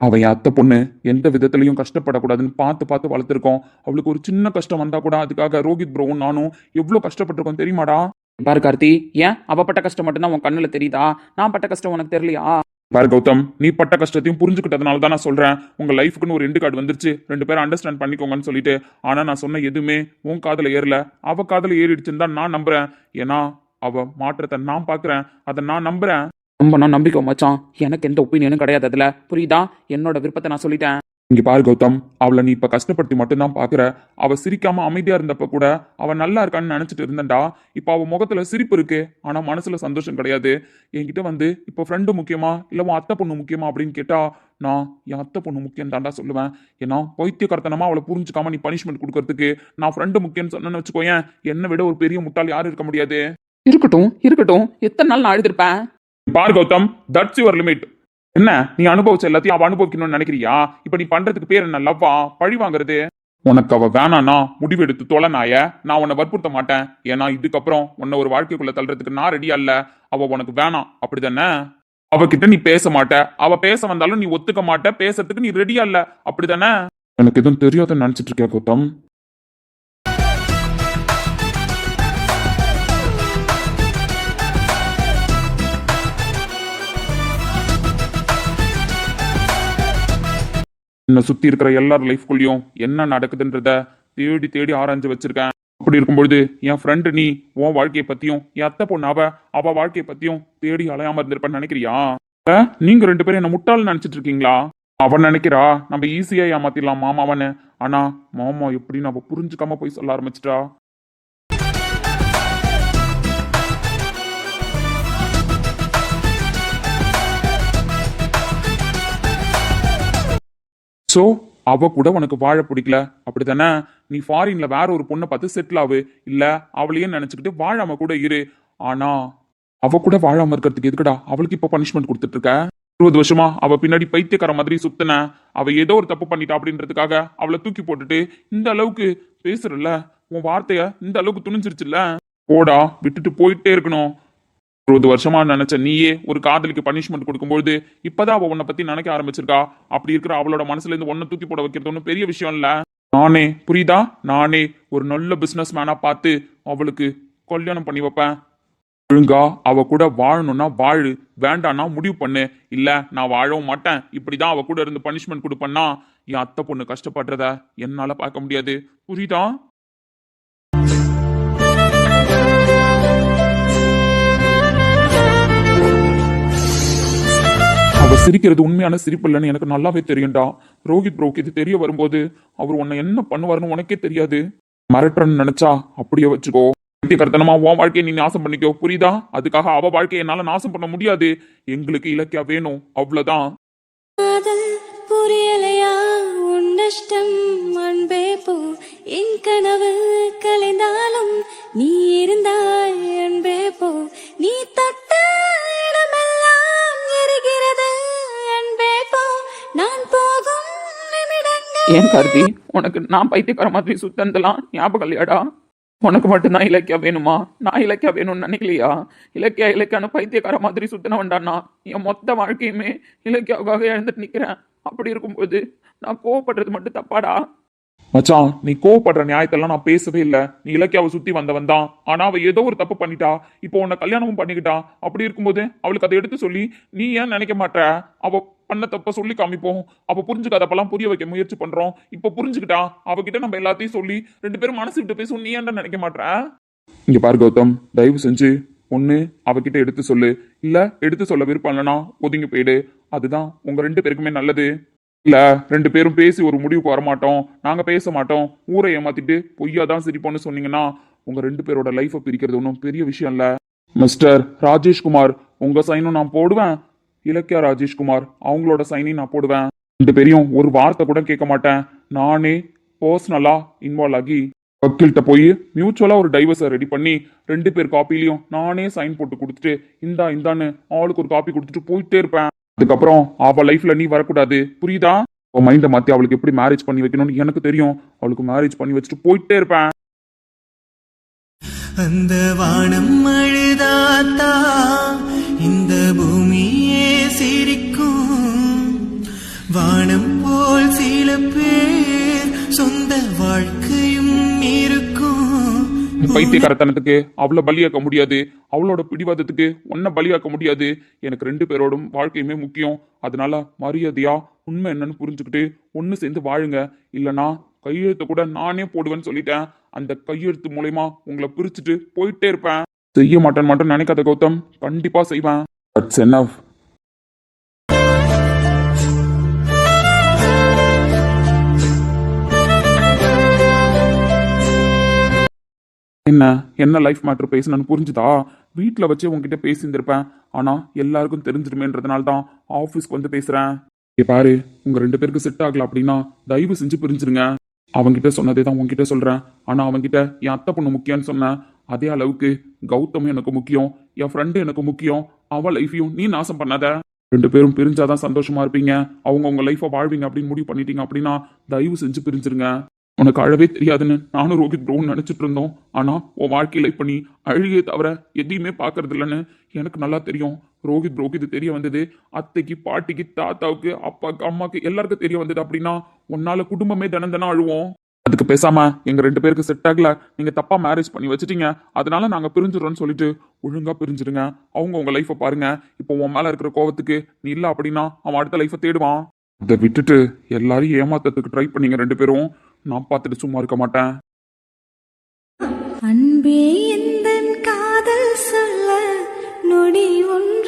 அவ என் அத்தை பொண்ணு, எந்த விதத்திலையும் கஷ்டப்படக்கூடாதுன்னு பார்த்து பார்த்து வளர்த்துருக்கோம். அவளுக்கு ஒரு சின்ன கஷ்டம் வந்தா கூட அதுக்காக ரோஹித் ப்ரோவும் நானும் எவ்வளோ கஷ்டப்பட்டிருக்கோம் தெரியுமாடா? பாரு கார்த்தி, ஏன் அவ பட்ட கஷ்டம் மட்டும்தான் உன் கண்ணுல தெரியுதா? நான் பட்ட கஷ்டம் உனக்கு தெரியலையா? பாரு கௌதம், நீ பட்ட கஷ்டத்தையும் புரிஞ்சுக்கிட்டதுனால தான் நான் சொல்றேன். உங்க லைஃபுக்குன்னு ஒரு எண்டு கார்டு வந்துருச்சு, 2 பேரும் அண்டர்ஸ்டாண்ட் பண்ணிக்கோங்கன்னு சொல்லிட்டு. ஆனா நான் சொன்ன எதுவுமே உன் காதுல ஏறல, அவ காதுல ஏறிடுச்சுன்னு தான் நான் நம்புறேன். ஏன்னா அவ மாற்றத்தை நான் பாக்குறேன், அதை நான் நம்புறேன். ரொம்ப நான் நம்பிக்கை மச்சான். எனக்கு எந்த ஒப்பீனியனும் கிடையாது அதுல, புரியுதா? என்னோட விருப்பத்தை நான் சொல்லிட்டேன். இங்க பாரு கௌதம், அவளை நீ இப்ப கஷ்டப்படுத்தி மட்டும்தான் பாக்குற. அவ சிரிக்காம அமைதியா இருந்தப்ப கூட அவ நல்லா இருக்கான்னு நினைச்சிட்டு இருந்தேன்டா. இப்ப அவ முகத்துல சிரிப்பு இருக்கு, ஆனா மனசுல சந்தோஷம் கிடையாது. என்கிட்ட வந்து இப்ப ஃப்ரெண்டு முக்கியமா இல்ல உன் அத்தை பொண்ணு முக்கியமா அப்படின்னு கேட்டா நான் என் அத்தை பொண்ணு முக்கியம் தாண்டா சொல்லுவேன். ஏன்னா பைத்தியக்காரத்தனமா அவளை புரிஞ்சுக்காம நீ பனிஷ்மெண்ட் கொடுக்கறதுக்கு நான் ஃப்ரெண்டு முக்கியம்னு சொன்னேன்னு வச்சுக்கோயேன், என்னை விட ஒரு பெரிய முட்டாள் யாரும் இருக்க முடியாது. இருக்கட்டும் இருக்கட்டும், எத்தனை நாள் நான் அழுதுருப்பேன். பாரு கௌதம், தட்ஸ் யுவர் லிமிட். என்ன நீ அனுபவிச்ச எல்லாத்தையும் அவ அனுபவிக்கணும்னு நினைக்கிறியா? இப்ப நீ பண்றதுக்கு பேர் என்ன லவ்வா, பழி வாங்குறது? உனக்கு அவ வேணானா முடிவெடுத்து தொலைனாய, நான் உன்னை வற்புறுத்த மாட்டேன். ஏன்னா இதுக்கப்புறம் உன்னை ஒரு வாழ்க்கைக்குள்ள தள்ளுறதுக்கு நான் ரெடியா இல்ல. அவ உனக்கு வேணாம், அப்படிதானே? அவகிட்ட நீ பேச மாட்ட, அவ பேச வந்தாலும் நீ ஒத்துக்க மாட்ட, பேசுறதுக்கு நீ ரெடியா இல்ல, அப்படிதானே? எனக்கு எதுவும் தெரியாதுன்னு நினைச்சிட்டு இருக்கியா கௌதம்? என்னை சுத்தி இருக்கிற எல்லார் லைஃப்குள்ளயும் என்ன நடக்குதுன்றத தேடி தேடி ஆராய்ஞ்சு வச்சிருக்கேன். அப்படி இருக்கும்பொழுது என் ஃப்ரெண்டு நீ உன் வாழ்க்கையை பத்தியும், என் அத்தை பொண்ணு அவ வாழ்க்கையை பத்தியும் தேடி அலையாம இருந்திருப்பேன்னு நினைக்கிறியா? நீங்க 2 பேரும் என்ன முட்டாள்னு நினைச்சிட்டு இருக்கீங்களா? அவன் நினைக்கிறா நம்ம ஈஸியா ஏமாத்திடலாம் மாமாவன்னு. ஆனா மாமா எப்படின்னு அவ புரிஞ்சுக்காம போய் சொல்ல ஆரம்பிச்சிட்டா. சோ அவ கூட உனக்கு வாழ பிடிக்கல, அப்படித்தானே? நீ ஃபாரின்ல வேற ஒரு பொண்ணை பார்த்து செட்டில் ஆகு, இல்ல அவளையே நினைச்சுக்கிட்டு வாழாம கூட இரு. ஆனா அவ கூட வாழாம இருக்கிறதுக்கு எதுக்குடா அவளுக்கு இப்ப பனிஷ்மெண்ட் கொடுத்துட்டு இருக்க? 20 வருஷமா அவ பின்னாடி பைத்தியக்கார மாதிரி சுத்தின. அவ ஏதோ ஒரு தப்பு பண்ணிட்டா அப்படின்றதுக்காக அவளை தூக்கி போட்டுட்டு இந்த அளவுக்கு பேசுறல்ல, உன் வார்த்தைய இந்த அளவுக்கு துணிஞ்சிருச்சுல்ல. போடா, விட்டுட்டு போயிட்டே இருக்கணும். 20 வருஷமா நினைச்ச நீயே ஒரு காதலிக்கு பனிஷ்மெண்ட் கொடுக்கும்போது இப்பதான் அவ உன்னை பத்தி நினைக்க ஆரம்பிச்சிருக்கா. அப்படி இருக்கிற அவளோட மனசுல இருந்து ஒன்ன தூக்கி போட வைக்கிறது ஒன்னும் பெரிய விஷயம் இல்ல. நானே, புரியுதா, நானே ஒரு நல்ல பிசினஸ் மேனா பார்த்து அவளுக்கு கல்யாணம் பண்ணி வைப்பேன். ஒழுங்கா அவ கூட வாழணும்னா வாழு, வேண்டான்னா முடிவு பண்ணு. இல்ல நான் வாழவும் மாட்டேன், இப்படிதான் அவ கூட இருந்து பனிஷ்மெண்ட் கொடுப்பேன்னா என் அத்தை பொண்ணு கஷ்டப்படுறத என்னால பார்க்க முடியாது, புரியுதா? அவ சிரிக்கிறது உண்மையான சிரிப்பு இல்லைன்னு எனக்கு நல்லாவே தெரியும்டா. ரோஹித் ப்ரோக்கு இது தெரிய வரும்போது அவர் உன்னை என்ன பண்ணுவாருன்னு உனக்கே தெரியாது. மிரட்டுறன்னு நினைச்சா அப்படியே வச்சுக்கோ. கர்த்தனமா உன் வாழ்க்கையை நீ நாசம் பண்ணிக்கோ, புரியுதா? அதுக்காக அவ வாழ்க்கையை என்னால நாசம் பண்ண முடியாது. எங்களுக்கு இலக்கியா வேணும், அவ்வளவுதான். புரியலையா உன் இஷ்டம் அன்பே போ, என் கனவு கலைந்தாலும் நீ இருந்தாய் அன்பே போ, நீ தொட்ட இடமெல்லாம் எரிகிறது அன்பே போ, நான் போகும் நிமிடங்கள். ஏன் கார்த்தி, உனக்கு நான் பைத்தியக்கார மாதிரி சுத்தந்தெல்லாம் ஞாபகம் இல்லையாடா? உனக்கு மட்டும்தான் இலக்கியா வேணுமா? நான் இலக்கியா வேணும்னு நினைக்கலையா? இலக்கியான்னு பைத்தியக்கார மாதிரி சுத்தினவன்டானா என் மொத்த வாழ்க்கையுமே இலக்கியாவுக்காக எழுந்துட்டு நிக்கிறேன். அப்படி இருக்கும்போது நான் கோவப்படுறது மட்டும் தப்பாடா? மச்சான், நீ கோவப்படுற நியாயத்தெல்லாம் நான் பேசவே இல்லை. நீ இலக்கியாவை சுத்தி வந்தவன் தான். ஆனா அவ ஏதோ ஒரு தப்பு பண்ணிட்டா, இப்போ உன்னை கல்யாணமும் பண்ணிக்கிட்டா. அப்படி இருக்கும்போது அவளுக்கு அதை எடுத்து சொல்லி நீ ஏன் நினைக்க மாட்ட? அவ பண்ண தப்ப சொல்லி காமிப்போம், அவ புரிஞ்சுக்காதப்பெல்லாம் புரிய வைக்க முயற்சி பண்றோம். இப்ப புரிஞ்சுக்கிட்டா அவகிட்ட நம்ம எல்லாத்தையும் சொல்லி 2 பேரும் மனசு விட்டு பேசுவோம். நீ ஏன்டா நினைக்க மாட்ட? இங்க பாரு கௌதம், தயவு செஞ்சு ஒண்ணு அவகிட்ட எடுத்து சொல்லு, இல்ல எடுத்து சொல்ல விருப்பம் இல்லைன்னா ஒதுங்கி போயிடு. அதுதான் உங்க 2 பேருக்குமே நல்லது. இல்ல 2 பேரும் பேசி ஒரு முடிவுக்கு வரமாட்டோம், நாங்க பேச மாட்டோம், ஊரை ஏமாத்திட்டு பொய்யாதான் சிரிப்போம்னு சொன்னீங்கன்னா உங்க 2 பேரோட லைஃபை பிரிக்கிறது ஒன்றும் பெரிய விஷயம் இல்ல. மிஸ்டர் ராஜேஷ்குமார், உங்க சைனும் நான் போடுவேன். இலக்கியா ராஜேஷ்குமார் அவங்களோட சைனையும் நான் போடுவேன். 2 பேரையும் ஒரு வார்த்தை கூட கேட்க மாட்டேன். நானே பர்சனலா இன்வால்வ் ஆகி வக்கீல்கிட்ட போய் மியூச்சுவலா ஒரு டைவர்ஸை ரெடி பண்ணி 2 பேர் காப்பிலையும் நானே சைன் போட்டு கொடுத்துட்டு இந்தான்னு ஆளுக்கு ஒரு காப்பி கொடுத்துட்டு போயிட்டே இருப்பேன். அதுக்கப்புறம் அவ லைஃப்ல நீ வரக்கூடாது, புரியுதா? அவன் மைண்டை மாத்தி அவளுக்கு எப்படி மேரேஜ் பண்ணி வைக்கணும்னு எனக்கு தெரியும். அவளுக்கு மேரேஜ் பண்ணி வச்சுட்டு போயிட்டே இருப்பேன். அந்த வானம் அழுதாத்தா இந்த பூமியே சிரிக்கும். வானம் போல் சில பேர் சொந்த வாழ்க்கையும் இருக்கும். பைத்தியக்காரத்தனத்துக்கு அவளை பலியாக்க முடியாது, அவளோட பிடிவாதத்துக்கு உன்னை பலியாக்க முடியாது. எனக்கு 2 பேரோடும் வாழ்க்கையுமே முக்கியம். அதனால மரியாதையா உண்மை என்னன்னு புரிஞ்சுக்கிட்டு ஒன்று சேர்ந்து வாழுங்க. இல்லைனா கையெழுத்து கூட நானே போடுவேன்னு சொல்லிட்டேன். அந்த கையெழுத்து மூலயமா உங்களை பிரிச்சுட்டு போயிட்டே இருப்பேன். செய்ய மாட்டேன் மட்டும் நினைக்காத கௌதம், கண்டிப்பா செய்வேன். That's enough. என்ன லைஃப் மேட்டர் பேசணும்னு புரிஞ்சுதா? வீட்டில் வச்சு உங்ககிட்ட பேசியிருந்திருப்பேன். ஆனால் எல்லாருக்கும் தெரிஞ்சிருமேன்றதுனால தான் ஆஃபீஸ்க்கு வந்து பேசுகிறேன். பாரு, உங்கள் 2 பேருக்கு செட் ஆகல அப்படின்னா தயவு செஞ்சு பிரிஞ்சிருங்க. அவங்ககிட்ட சொன்னதே தான் உங்ககிட்ட சொல்கிறேன். ஆனால் அவங்ககிட்ட என் அத்தை பொண்ணு முக்கியம்னு சொன்னேன். அதே அளவுக்கு கௌதம் எனக்கு முக்கியம், என் ஃப்ரெண்டு எனக்கு முக்கியம். அவள் லைஃப்பையும் நீ நாசம் பண்ணாத. 2 பேரும் பிரிஞ்சாதான் சந்தோஷமா இருப்பீங்க, அவங்க உங்க லைஃப்பை வாழ்வீங்க அப்படின்னு முடிவு பண்ணிட்டீங்க அப்படின்னா தயவு செஞ்சு பிரிஞ்சிருங்க. உனக்கு அழவே தெரியாதுன்னு நானும் ரோஹித் ப்ரோன்னு நினைச்சிட்டு இருந்தோம். ஆனா உன் வாழ்க்கையில இப்ப நீ அழுகையை தவிர எதையுமே பாக்குறது இல்லைன்னு எனக்கு நல்லா தெரியும். ரோஹித் ப்ரோக்கு இது தெரிய வந்தது, அத்தைக்கு, பாட்டிக்கு, தாத்தாவுக்கு, அப்பாவுக்கு, அம்மாவுக்கு எல்லாருக்கும் தெரிய வந்தது அப்படின்னா உன்னால குடும்பமே தினம் அழுவோம். அதுக்கு பேசாம எங்க 2 பேருக்கு செட் ஆகல, நீங்க தப்பா மேரேஜ் பண்ணி வச்சுட்டீங்க, அதனால நாங்க பிரிஞ்சிடறோம்னு சொல்லிட்டு ஒழுங்கா பிரிஞ்சிருங்க. அவங்க உங்க லைஃப்பை பாருங்க. இப்போ உன் மேல இருக்கிற கோவத்துக்கு நீ இல்ல அப்படின்னா அவன் அடுத்த லைஃப்பை தேடுவான். அதை விட்டுட்டு எல்லாரையும் ஏமாத்தத்துக்கு ட்ரை பண்ணீங்க 2 பேரும். நான் பார்த்துட்டு சும்மா இருக்க மாட்டேன். அன்பே எந்தன் காதல் சொல்ல நொடி ஒன்று